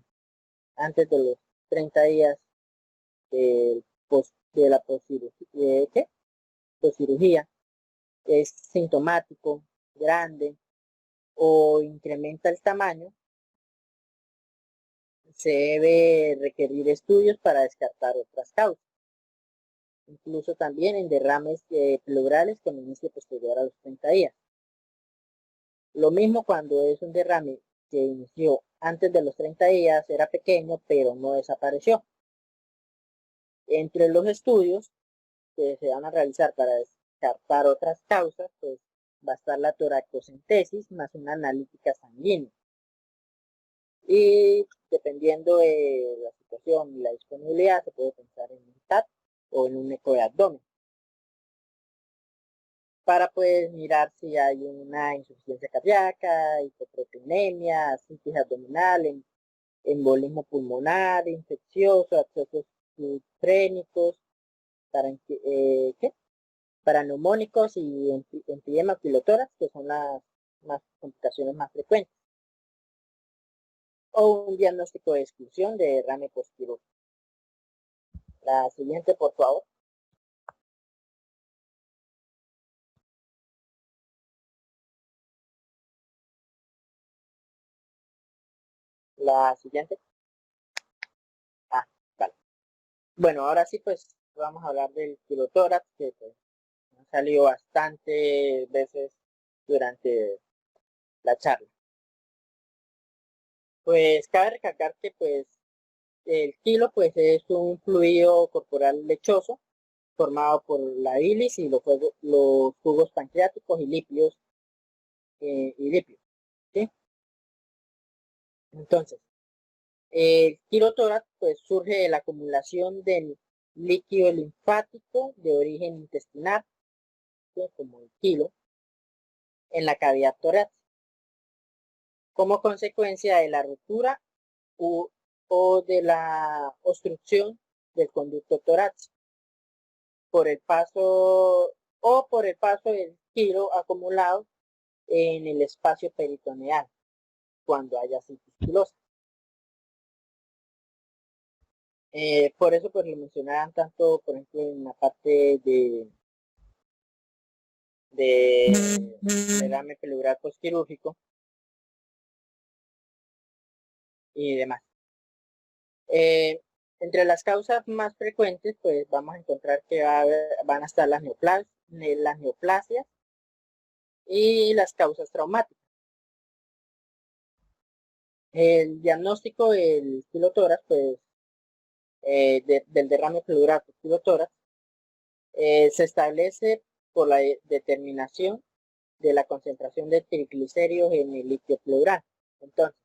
antes de los 30 días de la postcirugía, es sintomático, grande o incrementa el tamaño, se debe requerir estudios para descartar otras causas, incluso también en derrames pleurales con inicio posterior a los 30 días. Lo mismo cuando es un derrame que inició antes de los 30 días, era pequeño, pero no desapareció. Entre los estudios que se van a realizar para descartar otras causas, pues va a estar la toracocentesis más una analítica sanguínea. Y dependiendo de la situación y la disponibilidad, se puede pensar en un TAT o en un eco de abdomen, para pues mirar si hay una insuficiencia cardíaca, hipoproteinemia, citis abdominal, embolismo pulmonar, infeccioso, accesos subcrénicos, paraneumónicos y enfisema pilotórax, que son las complicaciones más frecuentes, o un diagnóstico de exclusión de derrame postquirúrgico. La siguiente, por favor. La siguiente. Ah, vale. Bueno, ahora sí, pues vamos a hablar del pilotórax, que pues, ha salido bastantes veces durante la charla. Pues cabe recalcar que pues el quilo pues es un fluido corporal lechoso formado por la bilis y los jugos pancreáticos y lípidos, ¿sí? Entonces, el quirotórax pues surge de la acumulación del líquido linfático de origen intestinal, ¿sí? Como el quilo, en la cavidad torácica, como consecuencia de la ruptura o de la obstrucción del conducto torácico por el paso del quilo acumulado en el espacio peritoneal cuando haya citis pilosa. Por eso pues lo mencionaban tanto, por ejemplo, en la parte de derrame pleural postquirúrgico y demás. Entre las causas más frecuentes, pues vamos a encontrar que van a estar las neoplasias y las causas traumáticas. El diagnóstico del pilotórax, pues, del derrame pleural pilotórax, se establece por la determinación de la concentración de triglicéridos en el líquido pleural. Entonces,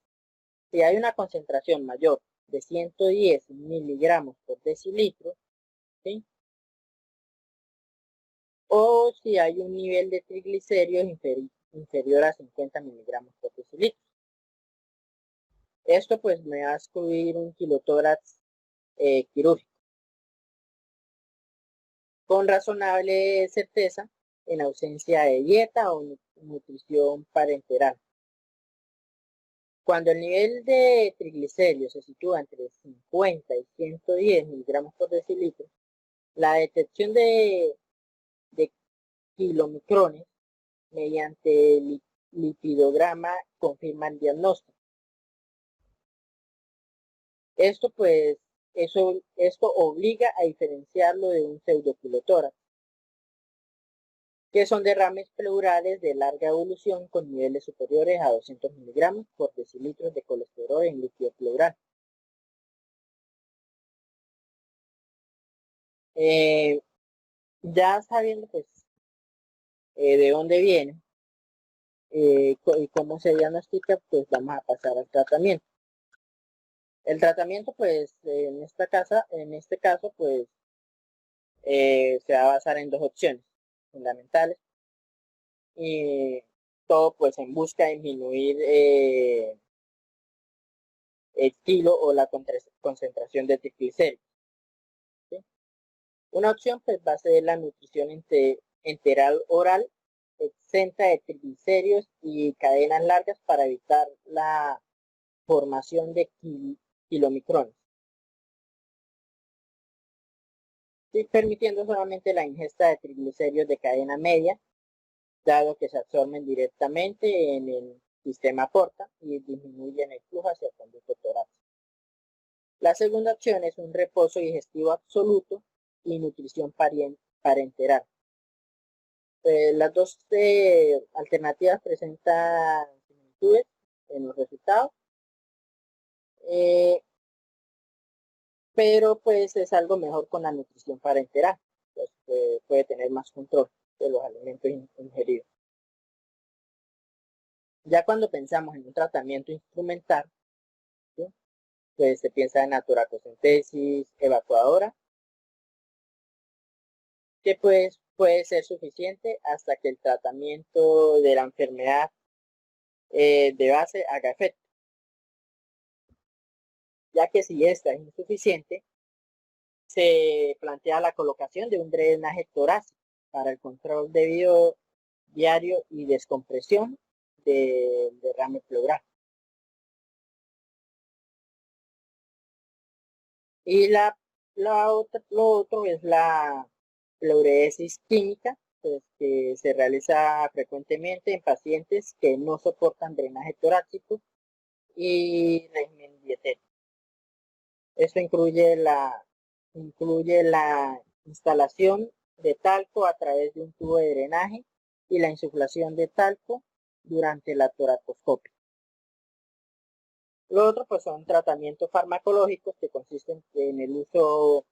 si hay una concentración mayor de 110 miligramos por decilitro, ¿sí? O si hay un nivel de triglicéridos inferior a 50 miligramos por decilitro. Esto pues me va a excluir un kilotórax quirúrgico con razonable certeza en ausencia de dieta o nutrición parenteral. Cuando el nivel de triglicéridos se sitúa entre 50 y 110 miligramos por decilitro, la detección de kilomicrones mediante el lipidograma confirma el diagnóstico. Esto obliga a diferenciarlo de un pseudopilotórax, que son derrames pleurales de larga evolución con niveles superiores a 200 miligramos por decilitro de colesterol en líquido pleural. Ya sabiendo pues de dónde viene y cómo se diagnostica, pues vamos a pasar al tratamiento. El tratamiento pues en este caso pues se va a basar en dos opciones fundamentales y todo pues en busca de disminuir el kilo o la concentración de triglicéridos, ¿sí? Una opción pues va a ser la nutrición enteral oral exenta de triglicéridos y cadenas largas para evitar la formación de kilomicrones, ¿sí? Permitiendo solamente la ingesta de triglicéridos de cadena media dado que se absorben directamente en el sistema porta y disminuyen el flujo hacia el conducto torácico. La segunda opción es un reposo digestivo absoluto y nutrición parenteral. Las dos alternativas presentan similitudes en los resultados, pero pues es algo mejor con la nutrición parenteral, pues puede tener más control de los alimentos ingeridos. Ya cuando pensamos en un tratamiento instrumental, ¿sí?, pues se piensa en la toracocentesis evacuadora, que pues puede ser suficiente hasta que el tratamiento de la enfermedad de base haga efecto, ya que si esta es insuficiente, se plantea la colocación de un drenaje torácico para el control debido diario y descompresión del derrame pleural. Y lo otro es la pleuresis química, pues, que se realiza frecuentemente en pacientes que no soportan drenaje torácico y régimen dietético. Esto incluye la instalación de talco a través de un tubo de drenaje y la insuflación de talco durante la toracoscopia. Lo otro pues son tratamientos farmacológicos que consisten en el uso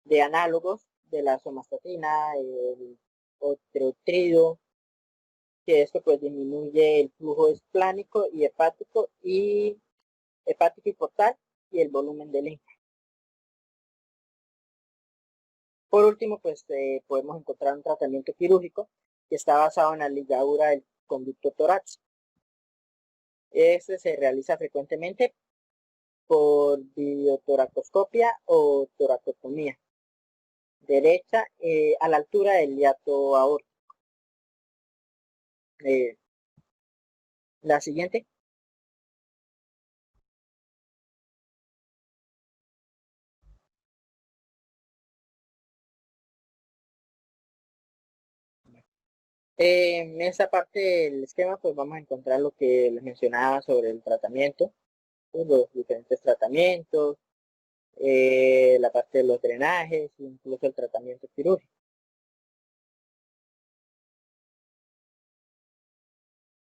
de análogos de la somatostatina, el otriotrido, que esto pues disminuye el flujo esplánico y hepático y portal y el volumen del linfa. Por último, pues podemos encontrar un tratamiento quirúrgico que está basado en la ligadura del conducto torácico. Este se realiza frecuentemente por videotoracoscopia o toracotomía derecha a la altura del hiato aórtico. La siguiente. En esta parte del esquema pues vamos a encontrar lo que les mencionaba sobre el tratamiento, pues, los diferentes tratamientos, la parte de los drenajes, incluso el tratamiento quirúrgico.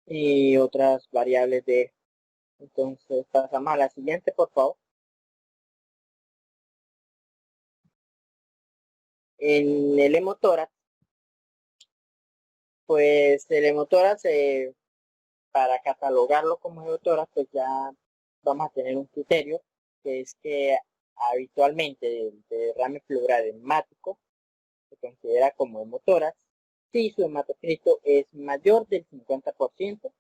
Y otras variables de... Entonces pasamos a la siguiente, por favor. En el hemotórax, pues el hemotórax, para catalogarlo como hemotórax, pues ya vamos a tener un criterio, que es que habitualmente el derrame pleural hemático se considera como hemotórax si su hematocrito es mayor del 50%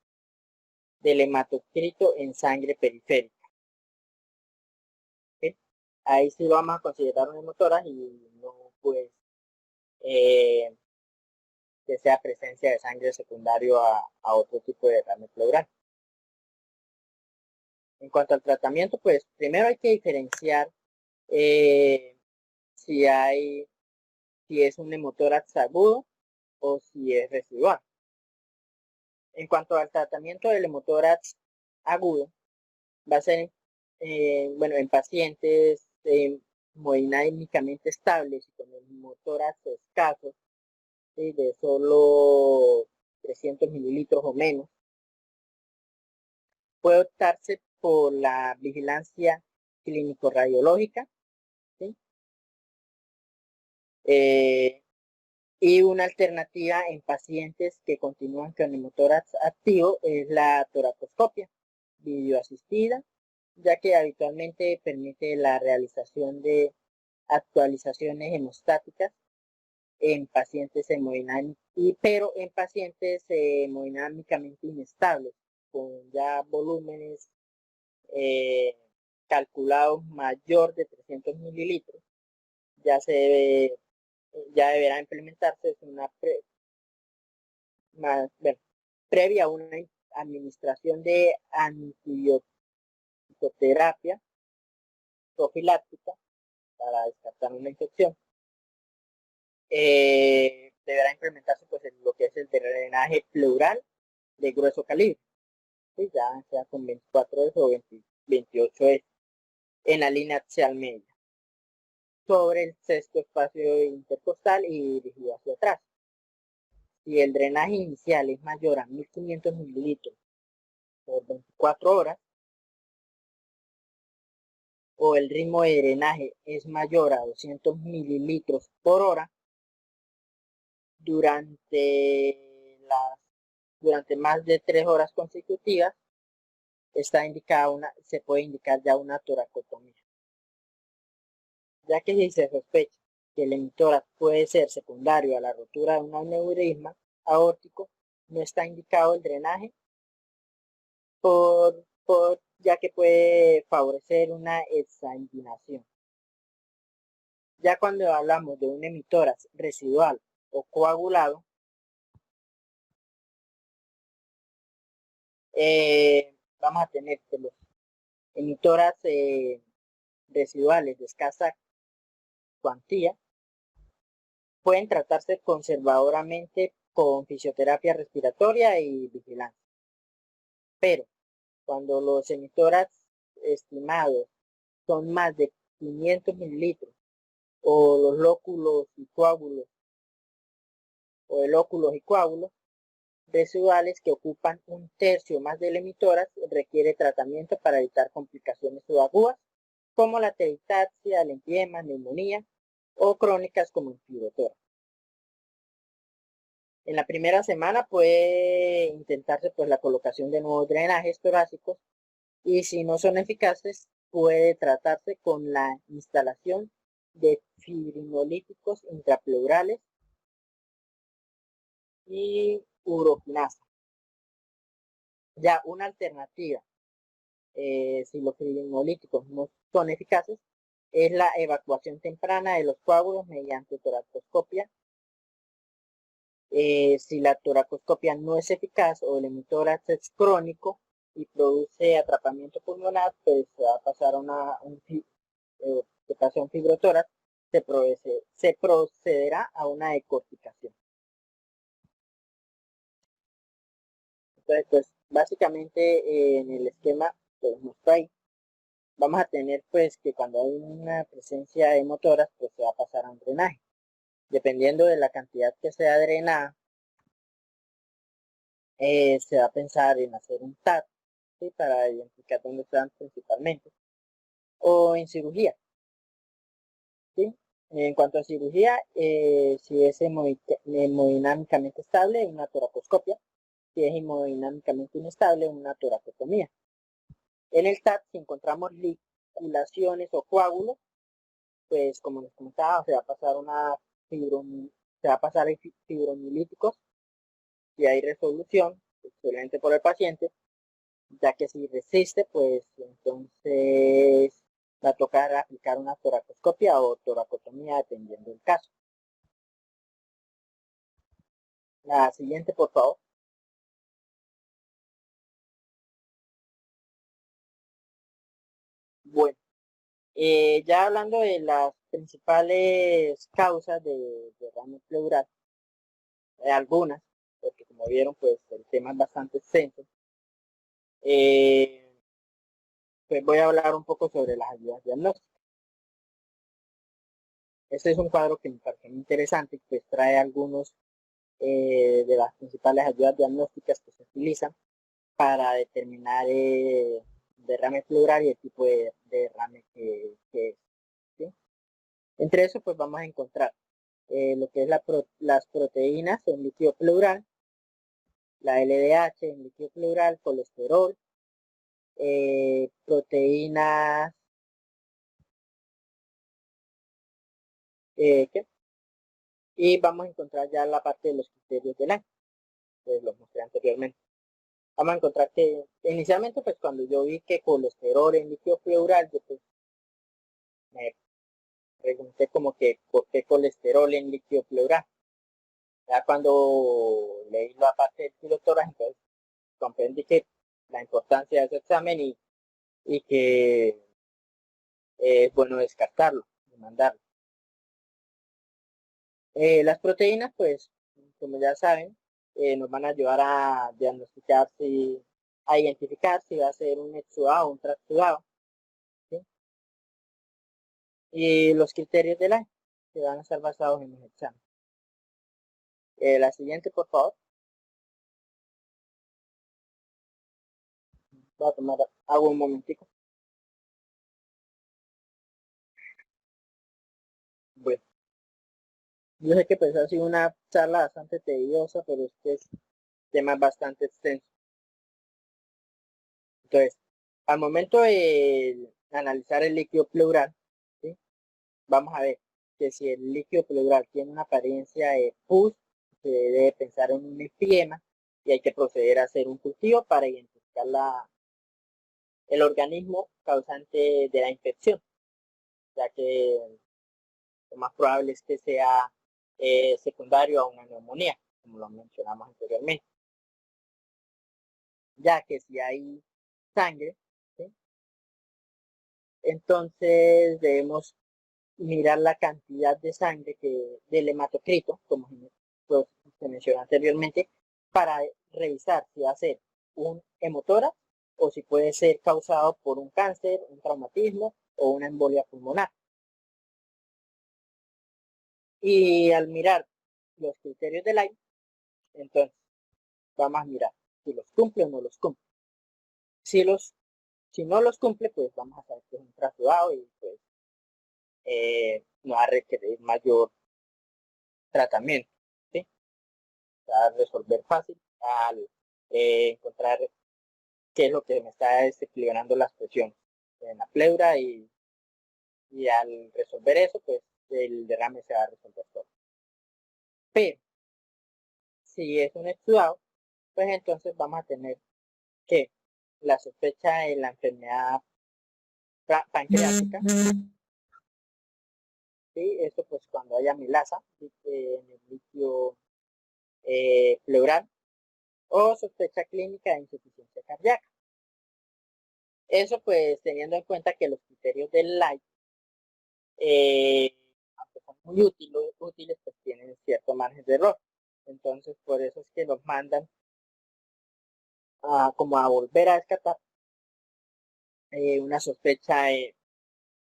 del hematocrito en sangre periférica. ¿Sí? Ahí sí lo vamos a considerar un hemotórax y no pues que sea presencia de sangre secundario a otro tipo de derrame pleural. En cuanto al tratamiento, pues primero hay que diferenciar si es un hemotórax agudo o si es residual. En cuanto al tratamiento del hemotórax agudo, va a ser, bueno, en pacientes hemodinámicamente estables y con el hemotórax escaso, ¿sí?, de solo 300 mililitros o menos, puede optarse por la vigilancia clínico-radiológica, ¿sí? Y una alternativa en pacientes que continúan con hemotórax activo es la toracoscopia videoasistida, ya que habitualmente permite la realización de actualizaciones hemostáticas en pacientes hemodinámicos, pero en pacientes hemodinámicamente inestables, con ya volúmenes calculados mayor de 300 mililitros, ya deberá implementarse una previa a una administración de antibioterapia profiláctica para descartar una infección, deberá implementarse pues en lo que es el drenaje pleural de grueso calibre, ¿sí? Ya sea con 24S o 28S en la línea axial media, sobre el sexto espacio intercostal y dirigido hacia atrás. Si el drenaje inicial es mayor a 1500 mililitros por 24 horas, o el ritmo de drenaje es mayor a 200 mililitros por hora durante más de 3 horas consecutivas, se puede indicar ya una toracotomía. Ya que si se sospecha que el hemitórax puede ser secundario a la rotura de un aneurisma aórtico, no está indicado el drenaje ya que puede favorecer una exsanguinación. Ya cuando hablamos de un hemitórax residual o coagulado, vamos a tener que los hemitórax residuales de escasa cuantía pueden tratarse conservadoramente con fisioterapia respiratoria y vigilancia. Pero cuando los hemitórax estimados son más de 500 mililitros o los lóculos y coágulos o el óculos y coágulos residuales que ocupan un tercio más del hemitórax, requiere tratamiento para evitar complicaciones subagudas como la telangiectasia, el empiema, neumonía o crónicas como el fibrotórax. En la primera semana puede intentarse pues la colocación de nuevos drenajes torácicos y si no son eficaces puede tratarse con la instalación de fibrinolíticos intrapleurales y uroquinasa. Ya una alternativa, si los fibrinolíticos no son eficaces, es la evacuación temprana de los coágulos mediante toracoscopia. Si la toracoscopia no es eficaz o el hemitórax es crónico y produce atrapamiento pulmonar, pues se va a pasar a un fibrotórax, se procederá a una decorticación. Entonces, pues básicamente en el esquema que les muestro ahí, vamos a tener pues que cuando hay una presencia de motoras, pues se va a pasar a un drenaje. Dependiendo de la cantidad que sea drenada, se va a pensar en hacer un TAT, ¿sí? Para identificar dónde están principalmente, o en cirugía, ¿sí? En cuanto a cirugía, si es hemodinámicamente estable, una toracoscopia; si es hemodinámicamente inestable, una toracotomía. En el TAT, si encontramos liculaciones o coágulos, pues como les comentaba, se va a pasar fibronilíticos si hay resolución, excelente por el paciente, ya que si resiste, pues entonces va a tocar aplicar una toracoscopia o toracotomía dependiendo del caso. La siguiente, por favor. Bueno, ya hablando de las principales causas de derrame pleural, algunas, porque como vieron, pues el tema es bastante extenso. Pues voy a hablar un poco sobre las ayudas diagnósticas. Este es un cuadro que me parece muy interesante, pues trae algunos de las principales ayudas diagnósticas que se utilizan para determinar derrame pleural y el tipo de derrame que es, ¿sí? Entre eso, pues vamos a encontrar lo que es las proteínas en líquido pleural, la LDH en líquido pleural, colesterol, proteínas, y vamos a encontrar ya la parte de los criterios del año, que los mostré anteriormente. Vamos a encontrar que inicialmente, pues cuando yo vi que colesterol en líquido pleural, yo pues me pregunté como que por qué colesterol en líquido pleural. Ya cuando leí la parte del pilotoraje, entonces comprendí que la importancia de ese examen y que es bueno descartarlo y mandarlo. Las proteínas, pues como ya saben, nos van a ayudar a diagnosticar a identificar si va a ser un exudado o un transudado, ¿sí? Y los criterios del año que van a estar basados en los exámenes. La siguiente, por favor. Voy a tomar agua un momentico. Bueno, yo sé que pues ha sido una charla bastante tediosa, pero este tema es bastante extenso. Entonces, al momento de analizar el líquido pleural, ¿sí? Vamos a ver que si el líquido pleural tiene una apariencia de pus, se debe pensar en un enfisema y hay que proceder a hacer un cultivo para identificar el organismo causante de la infección, ya que lo más probable es que sea secundario a una neumonía, como lo mencionamos anteriormente. Ya que si hay sangre, ¿sí? Entonces debemos mirar la cantidad de sangre del hematocrito, como pues, se mencionó anteriormente, para revisar si va a ser un hemotórax o si puede ser causado por un cáncer, un traumatismo o una embolia pulmonar. Y al mirar los criterios de Lyme, entonces vamos a mirar si los cumple o no los cumple. Si no los cumple, pues vamos a saber que es un transudado y pues no va a requerir mayor tratamiento, ¿sí? Va a resolver fácil al encontrar qué es lo que me está desequilibrando las presiones en la pleura y al resolver eso, pues el derrame se va a resolver todo. Pero si es un exudado, pues entonces vamos a tener que la sospecha de la enfermedad pancreática, ¿sí? Eso pues cuando haya milasa en el líquido pleural o sospecha clínica de insuficiencia cardíaca. Eso pues teniendo en cuenta que los criterios del LIGHT, aunque son muy útiles, pues tienen cierto margen de error. Entonces por eso es que nos mandan como a volver a descartar una sospecha de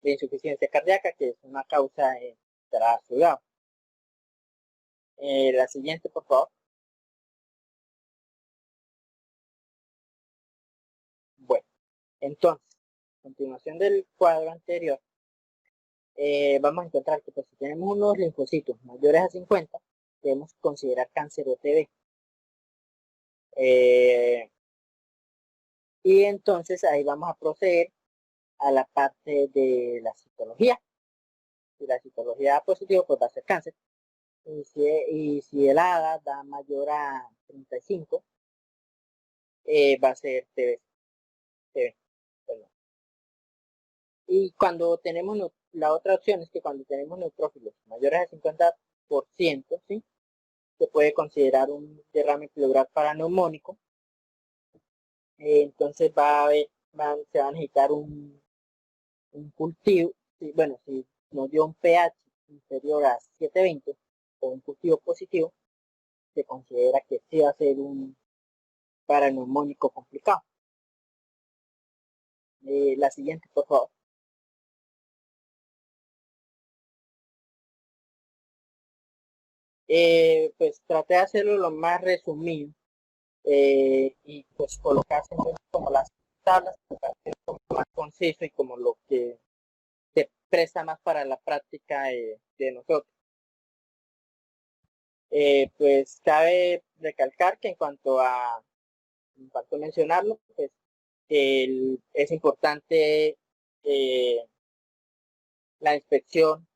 insuficiencia cardíaca, que es una causa de trasudado. La siguiente, por favor. Bueno, entonces, a continuación del cuadro anterior, vamos a encontrar que pues, si tenemos unos linfocitos mayores a 50, debemos considerar cáncer OTB. Y entonces ahí vamos a proceder a la parte de la citología. Si la citología da positivo, pues va a ser cáncer. Y si el ADA da mayor a 35, va a ser TB, perdón. Y cuando tenemos la otra opción es que cuando tenemos neutrófilos mayores al 50%, ¿sí? Se puede considerar un derrame pleural paraneumónico. Entonces se va a necesitar un cultivo. Bueno, si nos dio un pH inferior a 720 o un cultivo positivo, se considera que sí va a ser un paraneumónico complicado. La siguiente, por favor. Pues traté de hacerlo lo más resumido y pues colocarse como las tablas, como más conciso y como lo que se presta más para la práctica de nosotros. Pues cabe recalcar que en cuanto a mencionarlo, pues es importante la inspección,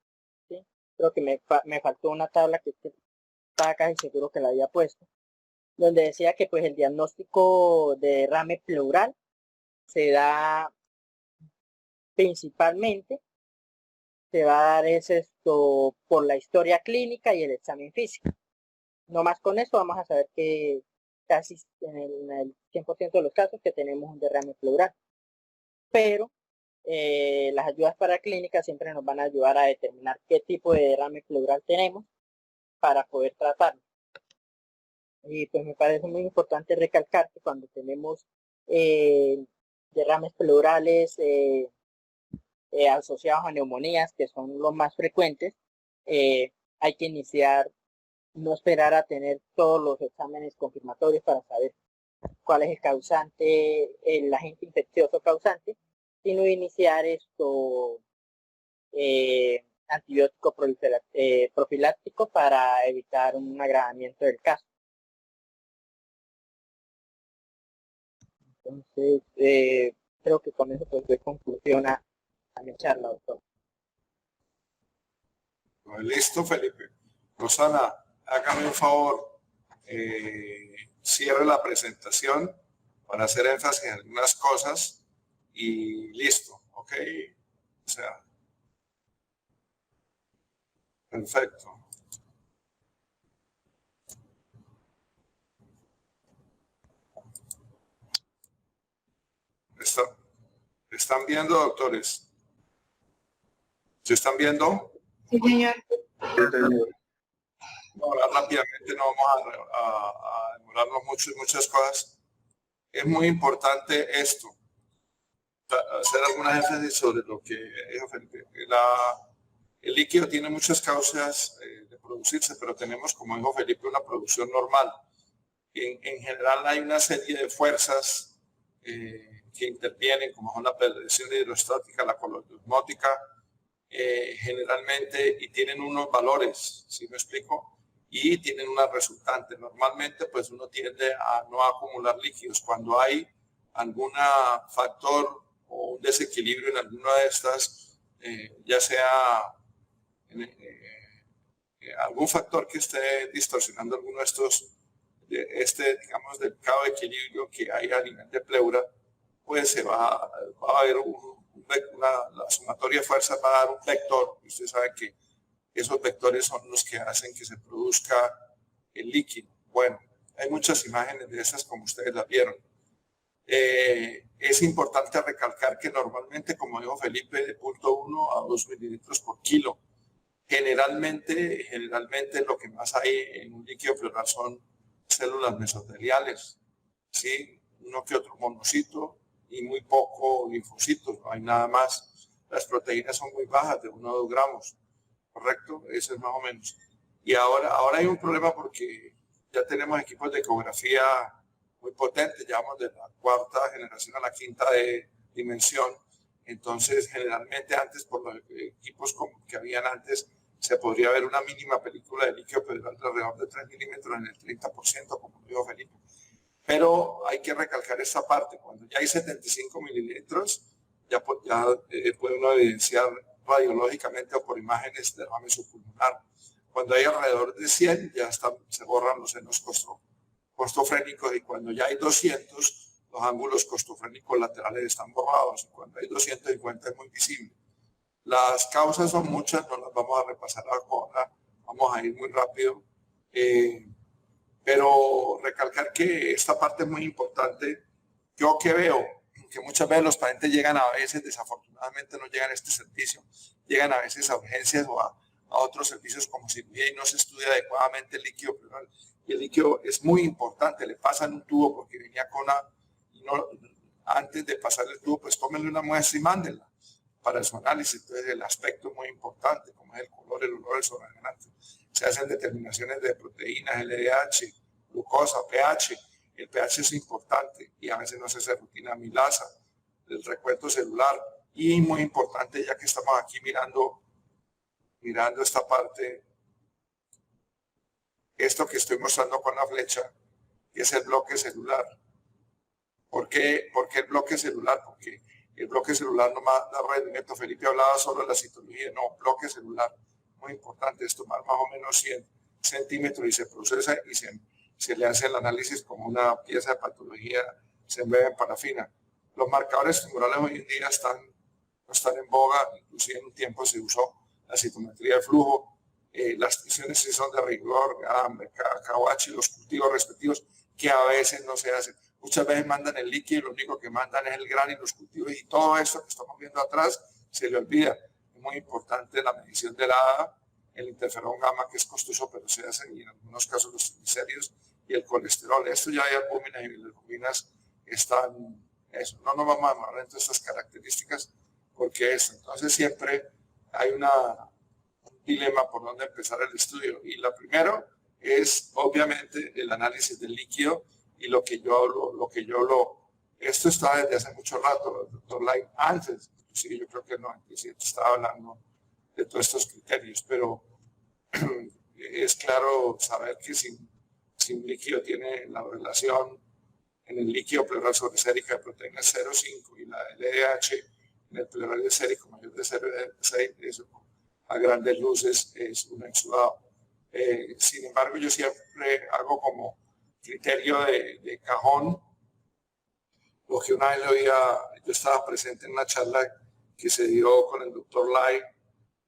¿sí? Creo que me faltó una tabla que estaba casi seguro que la había puesto, donde decía que pues el diagnóstico de derrame pleural se da principalmente, se va a dar esto por la historia clínica y el examen físico. No más con eso vamos a saber que casi en el 100% de los casos que tenemos un derrame pleural. Pero las ayudas para clínica siempre nos van a ayudar a determinar qué tipo de derrame pleural tenemos para poder tratarlo. Y pues me parece muy importante recalcar que cuando tenemos derrames pleurales asociados a neumonías, que son los más frecuentes, hay que iniciar, no esperar a tener todos los exámenes confirmatorios para saber cuál es el causante, el agente infeccioso causante, sino iniciar esto antibiótico profiláctico para evitar un agravamiento del caso. Entonces, creo que con eso pues doy conclusión a mi charla, doctor. Listo, Felipe. Rosana, hágame un favor, cierre la presentación para hacer énfasis en algunas cosas y listo, ¿ok? O sea, perfecto. ¿Están viendo, doctores? ¿Se están viendo? Sí, señor. Ahora rápidamente, no vamos a demorarnos mucho en muchas cosas. Es muy importante esto, hacer algunas énfasis sobre lo que dijo Felipe. El líquido tiene muchas causas de producirse, pero tenemos, como dijo Felipe, una producción normal. En general hay una serie de fuerzas que intervienen, como son la presión hidrostática, la colosmótica, generalmente, y tienen unos valores, ¿sí me explico? Y tienen una resultante. Normalmente, pues uno tiende a no acumular líquidos. Cuando hay algún factor o un desequilibrio en alguna de estas, ya sea algún factor que esté distorsionando alguno de estos, digamos, delicado equilibrio que hay a nivel de pleura, pues se va a haber la sumatoria de fuerzas va a dar un vector. Usted sabe que esos vectores son los que hacen que se produzca el líquido. Bueno, hay muchas imágenes de esas como ustedes las vieron. Es importante recalcar que normalmente, como dijo Felipe, de 0.1 a 2 mililitros por kilo. Generalmente lo que más hay en un líquido pleural son células mesoteliales, ¿sí? Uno que otro monocito y muy poco linfocitos, no hay nada más. Las proteínas son muy bajas, de 1 a 2 gramos, ¿correcto? Eso es más o menos. Y ahora hay un problema porque ya tenemos equipos de ecografía muy potentes, ya vamos de la 4ª generación a la 5ª de dimensión. Entonces, generalmente antes, por los equipos que habían antes, se podría ver una mínima película de líquido pleural de alrededor de 3 milímetros en el 30%, como dijo Felipe. Pero hay que recalcar esta parte. Cuando ya hay 75 mililitros, ya puede uno evidenciar radiológicamente o por imágenes de derrame subpulmonar. Cuando hay alrededor de 100, ya se borran los senos costofrénicos, y cuando ya hay 200, los ángulos costofrénicos laterales están borrados. Y cuando hay 250 es muy visible. Las causas son muchas, no las vamos a repasar ahora, vamos a ir muy rápido. Pero recalcar que esta parte es muy importante. Yo que veo que muchas veces los pacientes llegan a veces, desafortunadamente no llegan a este servicio, llegan a veces a urgencias o a otros servicios como cirugía y no se estudia adecuadamente el líquido pleural. Y el líquido es muy importante, le pasan un tubo porque venía con antes de pasarle el tubo, pues tómenle una muestra y mándenla para su análisis. Entonces el aspecto es muy importante, como es el color, el olor, el sobreganante. Se hacen determinaciones de proteínas, LDH, glucosa, pH. El pH es importante y a veces no se hace rutina amilasa, el recuento celular. Y muy importante, ya que estamos aquí mirando esta parte, esto que estoy mostrando con la flecha, que es el bloque celular. ¿Por qué el bloque celular? Porque el bloque celular no da rendimiento. Felipe hablaba sobre la citología, no, bloque celular. Muy importante, es tomar más o menos 100 centímetros y se procesa y se le hace el análisis como una pieza de patología, se embebe en parafina. Los marcadores tumorales hoy en día no están en boga, inclusive en un tiempo se usó la citometría de flujo, las tensiones sí son de rigor, KWH, los cultivos respectivos, que a veces no se hacen. Muchas veces mandan el líquido y lo único que mandan es el grano y los cultivos, y todo esto que estamos viendo atrás se le olvida. Es muy importante la medición de la ADA, el interferón gamma, que es costoso, pero se hace, y en algunos casos los triglicéridos, y el colesterol. Esto ya hay albúminas y bilirrubinas están, eso. No nos vamos a demorar en todas estas características porque eso. Entonces siempre hay un dilema por dónde empezar el estudio. Y la primero es obviamente el análisis del líquido y lo que yo hablo, esto está desde hace mucho rato, el doctor Lai, antes, inclusive yo creo que en el 97 estaba hablando de todos estos criterios, pero es claro saber que si un líquido tiene la relación en el líquido pleural sobre sérica de proteínas 0,5 y la LDH en el pleural de sérico mayor de 0,6, eso a grandes luces es un exudado. Sin embargo, yo siempre hago como criterio de cajón lo que una vez yo estaba presente en una charla que se dio con el doctor Lai,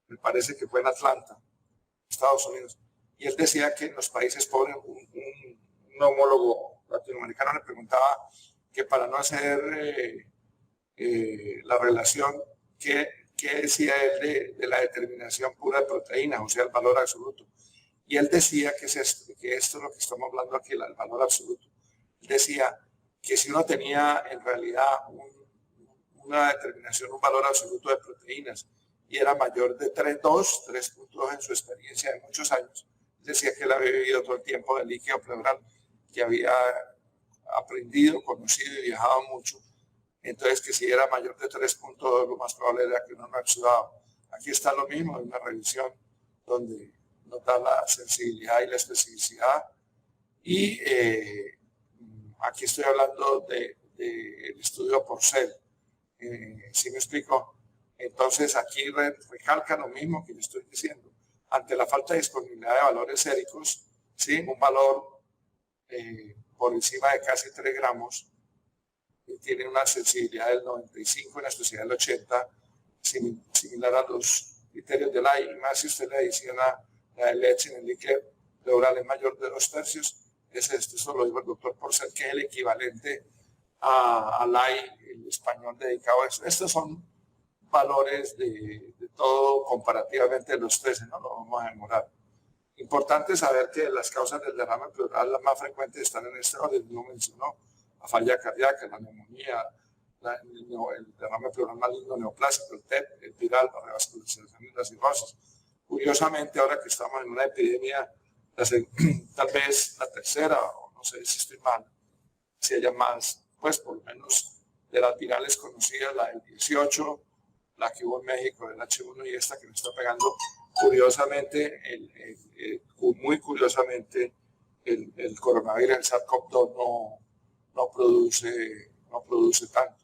me parece que fue en Atlanta, Estados Unidos, y él decía que en los países pobres, un homólogo latinoamericano le preguntaba que para no hacer la relación, ¿qué decía él de la determinación pura de proteínas, o sea, el valor absoluto? Y él decía que esto es lo que estamos hablando aquí, el valor absoluto. Él decía que si uno tenía en realidad una determinación, un valor absoluto de proteínas, y era mayor de 3.2 en su experiencia de muchos años, decía que él había vivido todo el tiempo del líquido pleural, que había aprendido, conocido y viajado mucho. Entonces, que si era mayor de 3.2, lo más probable era que uno no exudaba. Aquí está lo mismo, en una revisión donde nos da la sensibilidad y la especificidad. Y aquí estoy hablando del estudio Porcel. ¿Sí me explico? Entonces, aquí recalca lo mismo que yo estoy diciendo. Ante la falta de disponibilidad de valores séricos, ¿sí? Un valor por encima de casi 3 gramos, tiene una sensibilidad del 95, una especificidad del 80, similar a los criterios de Lai, y más si usted le adiciona la leche en el líquido pleural es mayor de 2/3, esto lo dijo el doctor Porcel, que es el equivalente a Lai, el español dedicado a eso. Estos son valores de todo comparativamente de los 13, no lo vamos a demorar. Importante saber que las causas del derrame pleural las más frecuentes están en este orden, no mencionó la falla cardíaca, la neumonía, el derrame pleural maligno neoplásico, el TEP, el viral, la revascularización y la cirrosis. Curiosamente, ahora que estamos en una epidemia, tal vez la tercera, o no sé si estoy mal, si haya más, pues por lo menos de las virales conocidas, la del 18, la que hubo en México, del H1 y esta que nos está pegando, curiosamente, muy curiosamente, el coronavirus, el SARS-CoV-2 no produce tanto.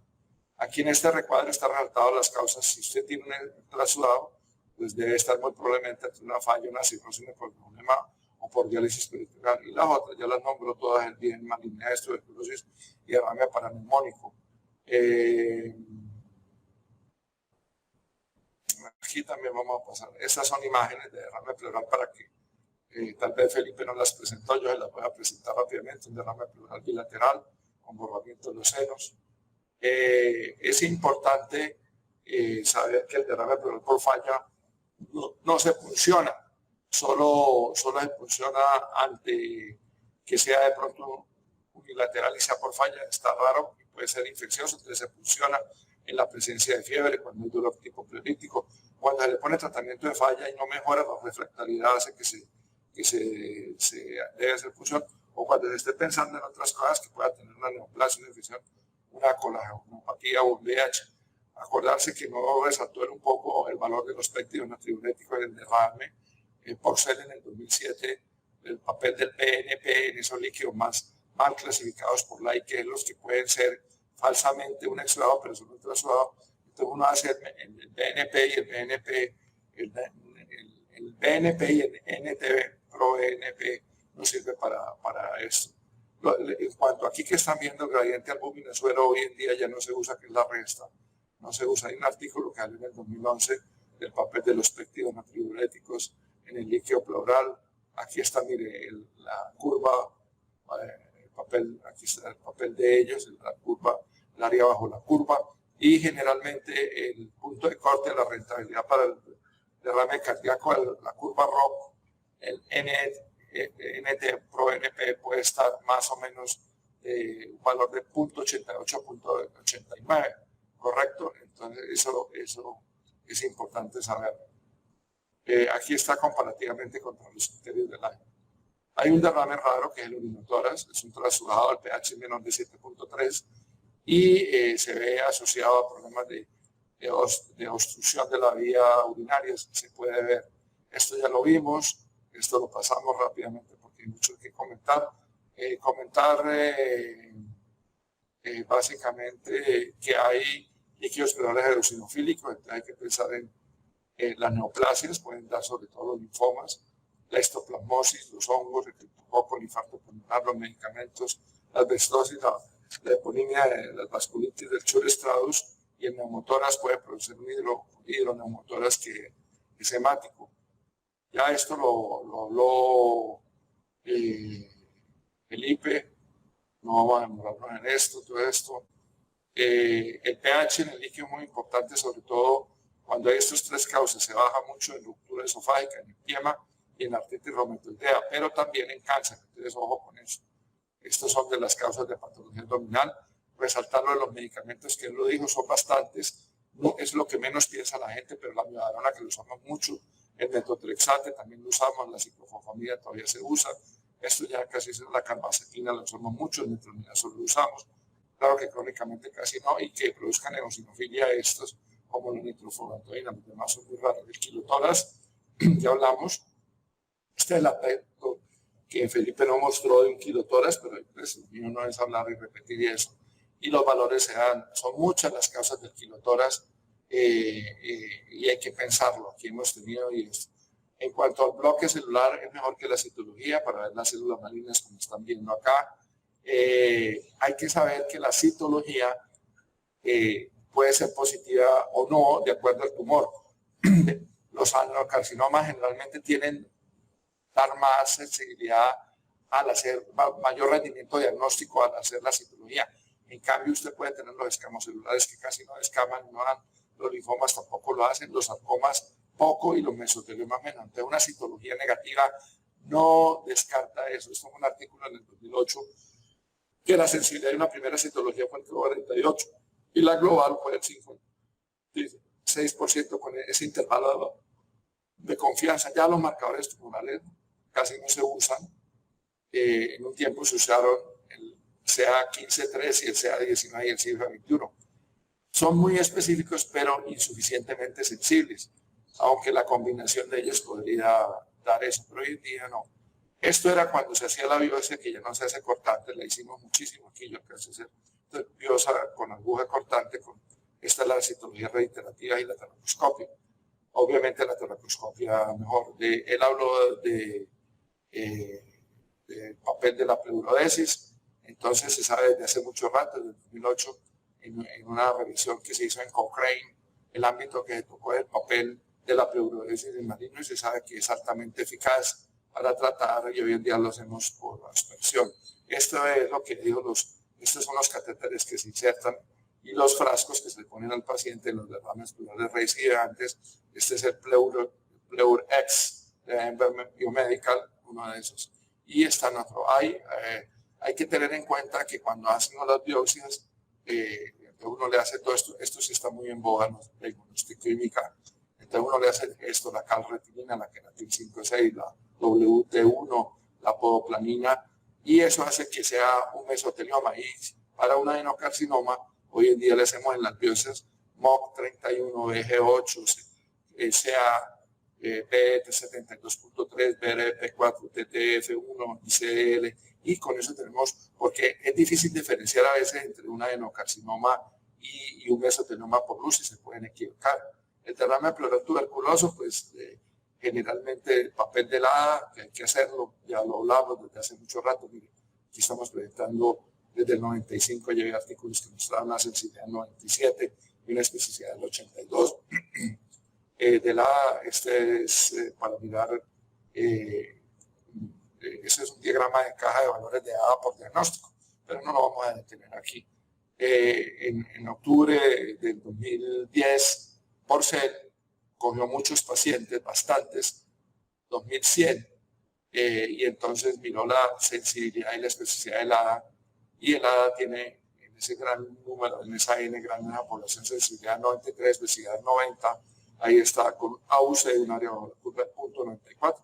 Aquí en este recuadro está resaltado las causas. Si usted tiene un trasudado, pues debe estar muy probablemente ante una falla, una cirrosis nephrogénica o por diálisis peritoneal. Y las otras, ya las nombro todas, el bien, malignidad, tuberculosis y derrame paraneumónico. Aquí también vamos a pasar. Estas son imágenes de derrame pleural para que tal vez Felipe no las presentó, yo se las voy a presentar rápidamente. Un derrame pleural bilateral con borramiento de los senos. Es importante saber que el derrame pleural por falla no se funciona, solo se funciona ante que sea de pronto unilateral y sea por falla. Está raro, puede ser infeccioso, entonces se funciona en la presencia de fiebre, cuando hay dolor tipo pleurolítico, cuando se le pone tratamiento de falla y no mejora, la refractariedad hace que se debe hacer función, o cuando se esté pensando en otras cosas que pueda tener una neoplasia, una infección, una coagulopatía o un VIH. Acordarse que no resaltó un poco el valor de los péptidos natriuréticos en el derrame. Porcel en el 2007, el papel del BNP en esos líquidos más mal clasificados por Lai, que es los que pueden ser falsamente un exudado, pero son un trasudado. Entonces uno hace el BNP y el BNP, el BNP y el NTB, ProBNP, no sirve para esto. En cuanto aquí que están viendo el gradiente albúmina suero, hoy en día ya no se usa, que es la resta. No se usa. Hay un artículo que salió en el 2011 del papel de los péptidos natriuréticos en el líquido pleural. Aquí está, mire, la curva, el papel, aquí está el papel de ellos, la curva, el área bajo la curva, y generalmente el punto de corte de la rentabilidad para el derrame cardíaco, la curva ROC, el NT Pro NP puede estar más o menos un valor de 0.88, 0.89, ¿correcto? Entonces eso es importante saber. Aquí está comparativamente contra los criterios del año. Hay un derrame raro que es el urinotórax, es un trasudado al pH menor de 7.3 y se ve asociado a problemas de obstrucción de la vía urinaria, se puede ver. Esto ya lo vimos, esto lo pasamos rápidamente porque hay mucho que comentar. Básicamente que hay líquidos pleurales eosinofílicos, entonces hay que pensar en las neoplasias, pueden dar sobre todo los linfomas, la histoplasmosis, los hongos, el criptococo, el infarto pulmonar, los medicamentos, la asbestosis, la eponimia, las vasculitis del Chur-Stratus, y el neumotórax puede producir un hidroneumotórax que es hemático. Ya esto lo habló Felipe, no vamos a demorarnos en esto, todo esto. El pH en el líquido es muy importante, sobre todo cuando hay estos tres causas, se baja mucho en ruptura esofágica, en empiema y en artritis reumatoidea, pero también en cáncer, entonces ojo con eso. Estos son de las causas de patología abdominal. Resaltarlo de los medicamentos que él lo dijo, son bastantes, no es lo que menos piensa la gente, pero la miodarona que lo usamos mucho, el metotrexate también lo usamos, la ciclofosfamida todavía se usa, esto ya casi es la carbamazepina, lo usamos mucho, el metronidazol lo usamos, claro que crónicamente casi no, y que produzcan eosinofilia estos, como la nitrofurantoína, los demás son muy raros. El kilotórax, ya hablamos, este es el aspecto que Felipe no mostró de un kilotórax, pero pues, el mío no es hablar y repetir eso. Y los valores son muchas las causas del kilotórax y hay que pensarlo. Aquí hemos tenido y esto. En cuanto al bloque celular, es mejor que la citología para ver las células malignas como están viendo acá. Hay que saber que la citología puede ser positiva o no de acuerdo al tumor. Los adenocarcinomas generalmente tienen dar más sensibilidad al hacer mayor rendimiento diagnóstico al hacer la citología. En cambio, usted puede tener los escamos celulares que casi no escaman, no dan, los linfomas tampoco lo hacen, los sarcomas poco y los mesoteliomas menos. Entonces, una citología negativa no descarta eso. Esto es un artículo en el 2008 que la sensibilidad de una primera citología fue el 48 y la global fue el 56% con ese intervalo de confianza. Ya los marcadores tumorales casi no se usan. En un tiempo se usaron el CA15-3 y el CA19 y el CIFA21. Son muy específicos, pero insuficientemente sensibles, aunque la combinación de ellos podría dar eso, pero hoy en día no. Esto era cuando se hacía la biopsia, que ya no se hace cortante, la hicimos muchísimo aquí, yo alcancé a hacer biopsia con aguja cortante, esta es la citología reiterativa y la teraposcopia. Obviamente la teraposcopia mejor. Él habló del papel de la pleurodesis, entonces se sabe desde hace mucho rato, desde 2008, en una revisión que se hizo en Cochrane, el ámbito que tocó el papel de la pleurodesis en maligno y se sabe que es altamente eficaz para tratar y hoy en día lo hacemos por aspersión. Esto es lo que dijo estos son los catéteres que se insertan y los frascos que se le ponen al paciente en los derrames pleurales recipientes. Este es el PleurX de Enver Biomedical, uno de esos. Y está en otro. Hay que tener en cuenta que cuando hacen las biopsias, uno le hace todo esto sí está muy en boga en la diagnóstica. Entonces uno le hace esto, la calretinina, la queratin 5-6, la WT1, la podoplanina, y eso hace que sea un mesotelioma. Y para un adenocarcinoma, hoy en día le hacemos en las biopsias MOC31, BG8, sea BT72.3, BRP4, TTF1, ICL, y con eso tenemos, porque es difícil diferenciar a veces entre un adenocarcinoma y un mesotelioma por luz y se pueden equivocar. El derrame pleural tuberculoso, pues generalmente el papel de la hada, que hay que hacerlo, ya lo hablamos desde hace mucho rato. Mire, aquí estamos presentando desde el 95, ya hay artículos que mostraban una sensibilidad del 97 y una especificidad del 82. De la hada, este es para mirar, ese es un diagrama de caja de valores de hada por diagnóstico, pero no lo vamos a detener aquí. En octubre del 2010, Porcel cogió muchos pacientes, bastantes, 2100, y entonces miró la sensibilidad y la especificidad del ADA, y el ADA tiene en ese gran número, en esa N grande de la población, sensibilidad 93, especificidad 90, ahí está con AUC de un área bajo la curva de 0.94.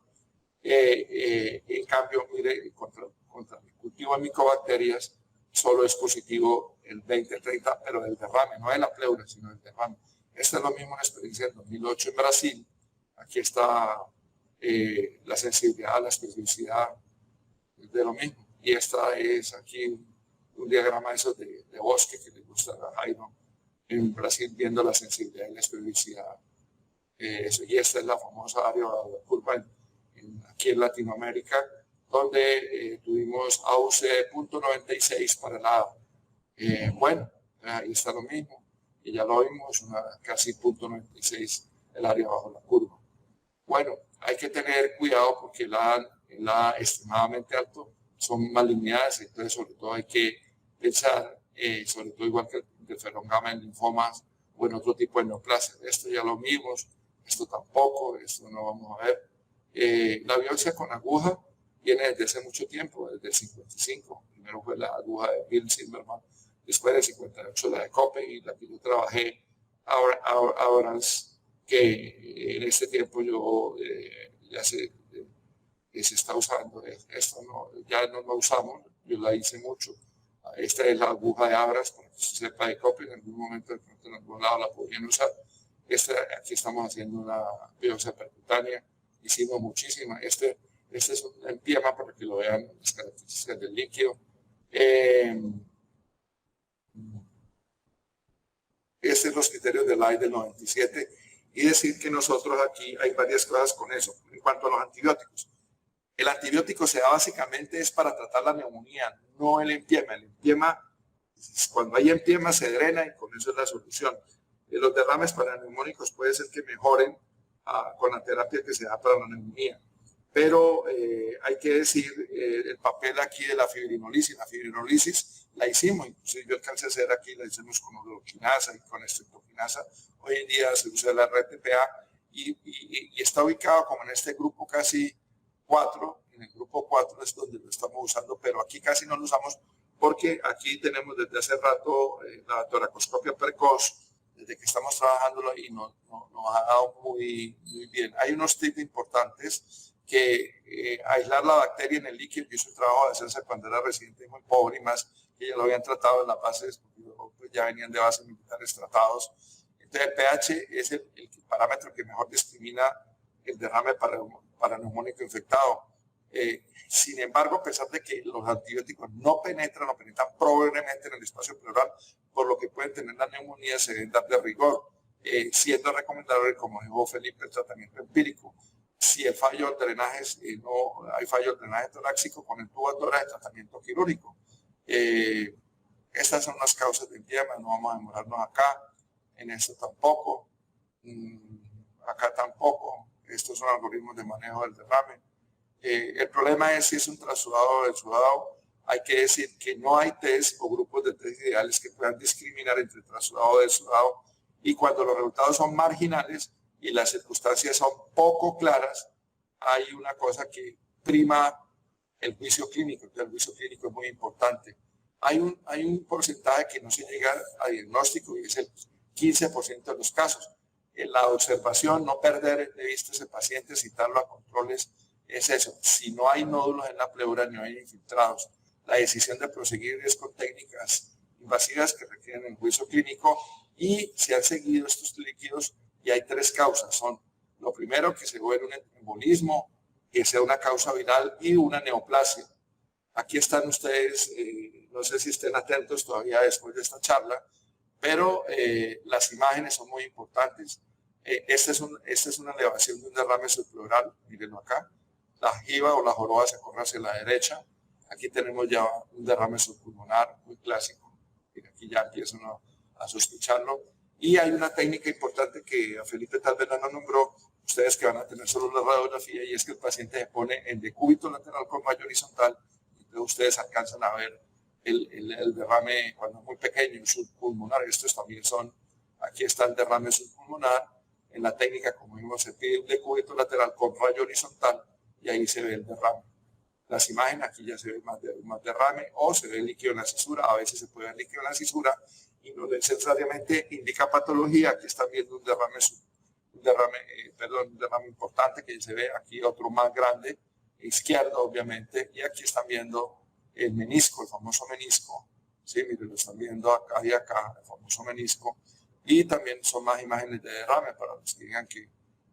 En cambio, mire, contra el cultivo de micobacterias, solo es positivo el 20-30, pero del derrame, no de la pleura, sino del derrame. Esta es lo mismo la experiencia del 2008 en Brasil. Aquí está la sensibilidad, la especificidad de lo mismo. Y esta es aquí un diagrama de esos de bosque que le gusta a Jairo en Brasil, viendo la sensibilidad y la especificidad. Y esta es la famosa área de la curva aquí en Latinoamérica, donde tuvimos AUC 0.96 para el ADA. Bueno, ahí está lo mismo, y ya lo vimos, casi 0.96 el área bajo la curva. Bueno, hay que tener cuidado porque el ADA extremadamente alto son malignidades, entonces sobre todo hay que pensar, sobre todo igual que el interferón gamma en linfomas o en otro tipo de neoplasia. Esto ya lo vimos, esto tampoco, esto no vamos a ver. La biopsia con aguja viene desde hace mucho tiempo, desde el 55. Primero fue la aguja de Bill Silverman, después del 58 la de Cope, y la que yo trabajé ahora, que en este tiempo yo ya se está usando. Esto ya no lo usamos, yo la hice mucho. Esta es la aguja de Abras, para que se sepa, de Cope, en algún momento de pronto en algún lado la podrían usar. Aquí estamos haciendo una biopsia percutánea, hicimos muchísima. Este es un empiema para que lo vean, las características del líquido. Estos son los criterios del AI del 97, y decir que nosotros aquí hay varias cosas con eso. En cuanto a los antibióticos, el antibiótico se da básicamente es para tratar la neumonía, no el empiema. El empiema, cuando hay empiema se drena y con eso es la solución. Los derrames paraneumónicos puede ser que mejoren con la terapia que se da para la neumonía. Pero hay que decir el papel aquí de la fibrinolisis. La fibrinolisis la hicimos, inclusive yo alcancé a hacer aquí, la hicimos con uroquinasa y con estreptoquinasa. Hoy en día se usa la RTPA y está ubicado como en este grupo casi 4. En el grupo 4 es donde lo estamos usando, pero aquí casi no lo usamos porque aquí tenemos desde hace rato la toracoscopia precoz, desde que estamos trabajándolo, y nos ha dado muy bien. Hay unos tips importantes que aislar la bacteria en el líquido. Yo hice un trabajo de hacerse cuando era residente muy pobre, y más que ya lo habían tratado en las bases, pues ya venían de bases militares tratados. Entonces el pH es el parámetro que mejor discrimina el derrame paraneumónico infectado. Sin embargo, a pesar de que los antibióticos no penetran probablemente en el espacio pleural, por lo que pueden tener la neumonía, se deben dar de rigor, siendo recomendable, como dijo Felipe, el tratamiento empírico. Si el fallo del drenaje, no hay fallo del drenaje torácico, con el tubo de tratamiento quirúrgico. Estas son las causas de empiema, no vamos a demorarnos acá, en esto tampoco, acá tampoco. Estos son algoritmos de manejo del derrame. El problema es si es un trasudado o desudado. Hay que decir que no hay test o grupos de test ideales que puedan discriminar entre trasudado o desudado, y cuando los resultados son marginales y las circunstancias son poco claras, hay una cosa que prima el juicio clínico. Entonces, el juicio clínico es muy importante. Hay un porcentaje que no se llega a diagnóstico, y es el 15% de los casos. En la observación, no perder de vista ese paciente, citarlo a controles, es eso. Si no hay nódulos en la pleura ni hay infiltrados, la decisión de proseguir es con técnicas invasivas que requieren el juicio clínico, y se han seguido estos líquidos, y hay 3 causas. Son, lo primero, que se vuelve un embolismo, que sea una causa viral, y una neoplasia. Aquí están ustedes, no sé si estén atentos todavía después de esta charla, pero las imágenes son muy importantes. Esta es una elevación de un derrame subpleural, mírenlo acá. La jiba o la joroba se corre hacia la derecha. Aquí tenemos ya un derrame subpulmonar muy clásico. Y aquí ya empiezan a sospecharlo. Y hay una técnica importante que a Felipe tal vez no nombró, ustedes que van a tener solo la radiografía, y es que el paciente se pone en decúbito lateral con rayo horizontal. Entonces ustedes alcanzan a ver el derrame cuando es muy pequeño, subpulmonar. Estos también son, aquí está el derrame subpulmonar. En la técnica, como vimos, se pide un decúbito lateral con rayo horizontal, y ahí se ve el derrame. Las imágenes aquí ya se ve más derrame o se ve líquido en la cisura, a veces se puede ver líquido en la cisura y no necesariamente indica patología. Aquí están viendo un derrame importante que se ve, aquí otro más grande, izquierdo obviamente, y aquí están viendo el menisco, el famoso menisco. Sí, miren, lo están viendo acá y acá, el famoso menisco. Y también son más imágenes de derrame para los que digan que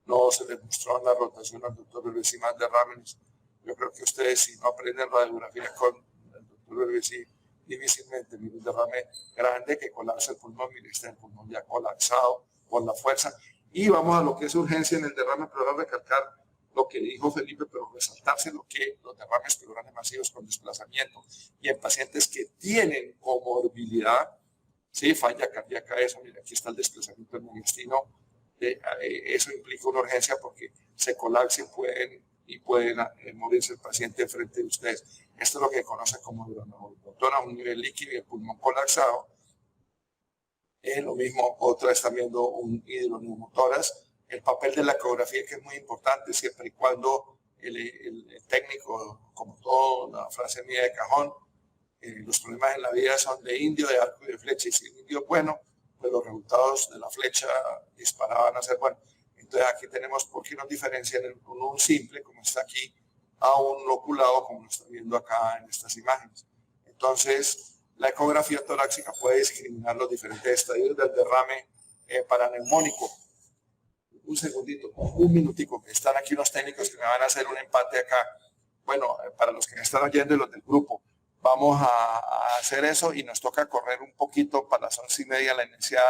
no se les mostró en la rotación al doctor Berbesi más derrames. Yo creo que ustedes, si no aprenden radiografía con el doctor Berbesi, difícilmente, miren, un derrame grande que colapsa el pulmón, miren, está el pulmón ya colapsado por la fuerza. Y vamos a lo que es urgencia en el derrame pleural, recalcar lo que dijo Felipe, pero resaltarse lo que los derrames pleurales masivos con desplazamiento y en pacientes que tienen comorbilidad, ¿sí? Falla cardíaca, eso, mira, aquí está el desplazamiento del intestino, eso implica una urgencia porque se colapsa y pueden morirse el paciente frente de ustedes. Esto es lo que conocen como hidroneumotona, un nivel líquido y el pulmón colapsado. Lo mismo, otra están viendo un hidroneumotórax. El papel de la ecografía, que es muy importante, siempre y cuando el técnico, como toda la frase mía de cajón, los problemas en la vida son de indio, de arco y de flecha, y si el indio es bueno, pues los resultados de la flecha disparada van a ser buenos. Entonces aquí tenemos por qué nos diferencian un simple, como está aquí, a un loculado, como lo están viendo acá en estas imágenes. Entonces, la ecografía torácica puede discriminar los diferentes estadios del derrame paraneumónico. Un segundito, un minutico, que están aquí unos técnicos que me van a hacer un empate acá. Bueno, para los que me están oyendo y los del grupo, vamos a hacer eso y nos toca correr un poquito para las 11:30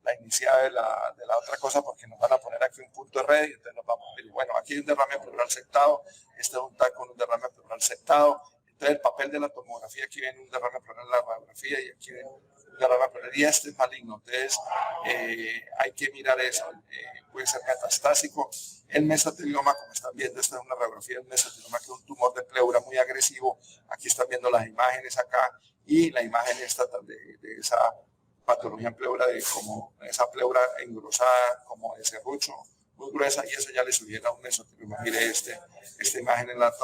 la iniciada de la otra cosa, porque nos van a poner aquí un punto de red y entonces nos vamos a ver. Bueno, aquí hay un derrame pleural septado, este es un TAC con un derrame pleural septado. Entonces el papel de la tomografía, aquí viene un derrame pleural en la radiografía y aquí viene un derrame pleural y este es maligno. Entonces hay que mirar eso. Puede ser metastásico. El mesotelioma, como están viendo, esta es una radiografía del mesotelioma, que es un tumor de pleura muy agresivo. Aquí están viendo las imágenes acá y la imagen esta de esa patología en pleura, de como esa pleura engrosada, como de serrucho, muy gruesa, y eso ya le sugiere un mesotelioma. Mire esta imagen en la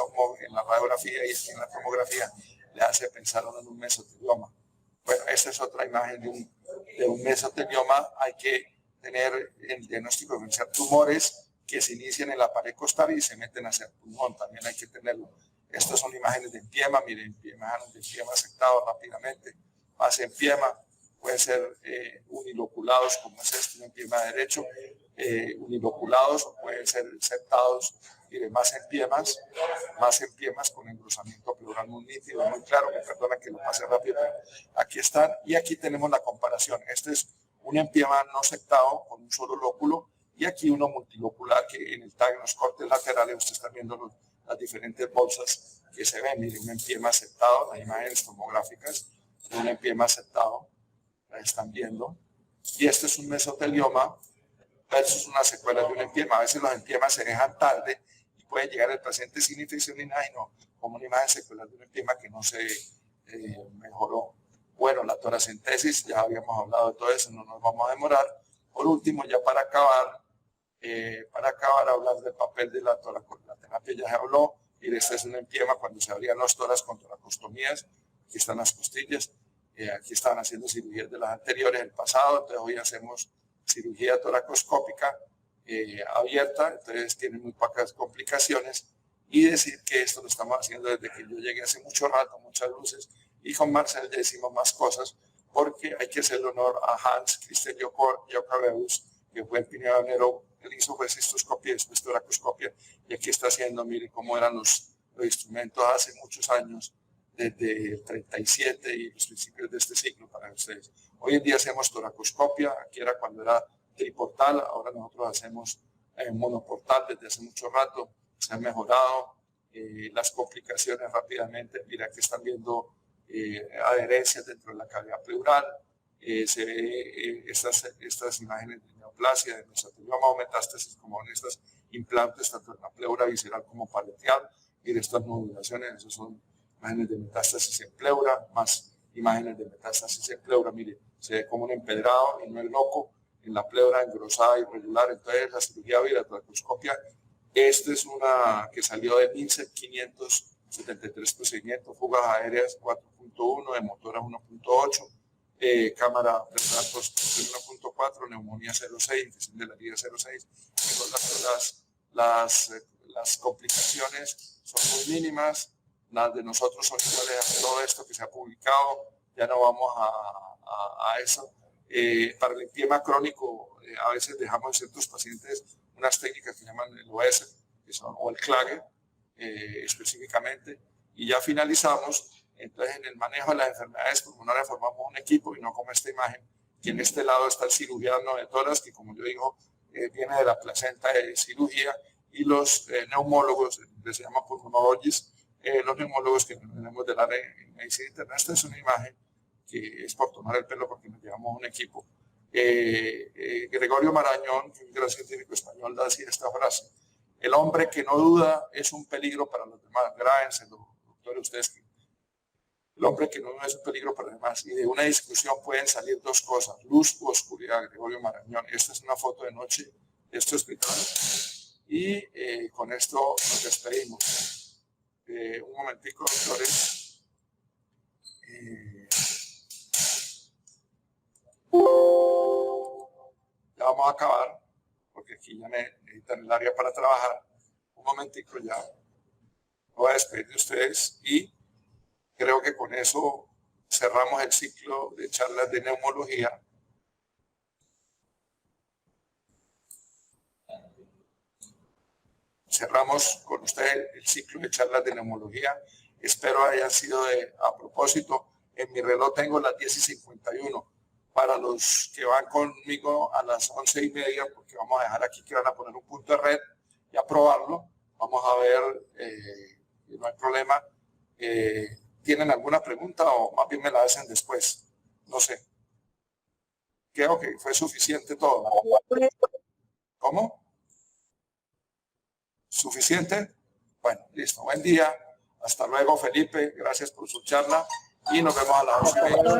radiografía y en la tomografía le hace pensar en un mesotelioma. Bueno, esta es otra imagen de un mesotelioma. Hay que tener el diagnóstico de diferenciar tumores que se inician en la pared costal y se meten hacia el pulmón, también hay que tenerlo. Estas son imágenes de empiema, miren, imágenes de empiema aceptado rápidamente, más empiema, pueden ser uniloculados, como es este, un empiema derecho, uniloculados, o pueden ser septados, miren, más empiemas con engrosamiento pleural muy nítido, muy claro, me perdona que lo pase rápido, pero aquí están, y aquí tenemos la comparación. Este es un empiema no septado con un solo lóculo, y aquí uno multilocular que en el TAC, en los cortes laterales, ustedes están viendo las diferentes bolsas que se ven. Miren, un empiema septado, las imágenes tomográficas de un empiema septado, la están viendo. Y este es un mesotelioma versus una secuela de un empiema. A veces los empiemas se dejan tarde y puede llegar el paciente sin infección ni nada, y no, como una imagen secular de un empiema que no se mejoró. Bueno, la toracentesis, ya habíamos hablado de todo eso, no nos vamos a demorar. Por último, ya para acabar, hablar del papel de la terapia, ya se habló. Y este es un empiema cuando se abrían los tórax con toracostomías. Aquí están las costillas. Aquí estaban haciendo cirugías de las anteriores, el pasado. Entonces hoy hacemos cirugía toracoscópica abierta. Entonces tiene muy pocas complicaciones. Y decir que esto lo estamos haciendo desde que yo llegué hace mucho rato, muchas luces. Y con Marcel ya hicimos más cosas, porque hay que hacerle honor a Hans Christian Jokabeus, que fue el pionero. Él hizo pues cistoscopia y después toracoscopia, y aquí está haciendo, miren cómo eran los instrumentos hace muchos años, desde el 37 y los principios de este siglo para ustedes. Hoy en día hacemos toracoscopia, aquí era cuando era triportal, ahora nosotros hacemos monoportal desde hace mucho rato, se han mejorado las complicaciones rápidamente. Mira, aquí están viendo adherencias dentro de la cavidad pleural, se ve estas imágenes de neoplasia, de mesotelioma o metástasis, como en estas implantes, tanto en la pleura visceral como paleteal. Mire, estas nodulaciones, esas son imágenes de metástasis en pleura, más imágenes de metástasis en pleura. Mire, se ve como un empedrado y no el loco en la pleura engrosada y irregular. Entonces, la cirugía de la toracoscopia Esta es una que salió de 1573 procedimientos, fugas aéreas 4.1, de motora 1.8, cámara de datos 1.4, neumonía 0.6, infección de la herida 0.6. Las complicaciones son muy mínimas, las de nosotros son iguales a todo esto que se ha publicado, ya no vamos a eso. Para el empiema crónico, a veces dejamos en ciertos pacientes unas técnicas que llaman el OS, que son, o el CLAGE específicamente, y ya finalizamos. Entonces, en el manejo de las enfermedades pulmonares formamos un equipo, y no como esta imagen, que en este lado está el cirujano de tórax, que como yo digo, viene de la placenta de cirugía, y los neumólogos, que se llaman pulmonologistas, los neumólogos que tenemos del área de medicina interna. Esta es una imagen que es por tomar el pelo porque nos llevamos un equipo. Gregorio Marañón, un gran científico español, decía esta frase: el hombre que no duda es un peligro para los demás. Grábenselo, doctores, ustedes. El hombre que no duda es un peligro para los demás. Y de una discusión pueden salir dos cosas: luz u oscuridad. Gregorio Marañón. Esta es una foto de noche de este hospital. Y con esto nos despedimos. Un momentico, doctores. Ya vamos a acabar, porque aquí ya necesitan el área para trabajar. Un momentico ya. Me voy a despedir de ustedes y creo que con eso cerramos el ciclo de charlas de neumología. Cerramos con ustedes el ciclo de charlas de neumología. Espero hayan sido a propósito. En mi reloj tengo las 10:51. Para los que van conmigo a las 11:30, porque vamos a dejar aquí que van a poner un punto de red y a probarlo. Vamos a ver, no hay problema. ¿Tienen alguna pregunta o más bien me la hacen después? No sé. Creo que fue suficiente todo. ¿Cómo? ¿Suficiente? Bueno, listo. Buen día. Hasta luego, Felipe. Gracias por su charla y nos vemos a las 11:30.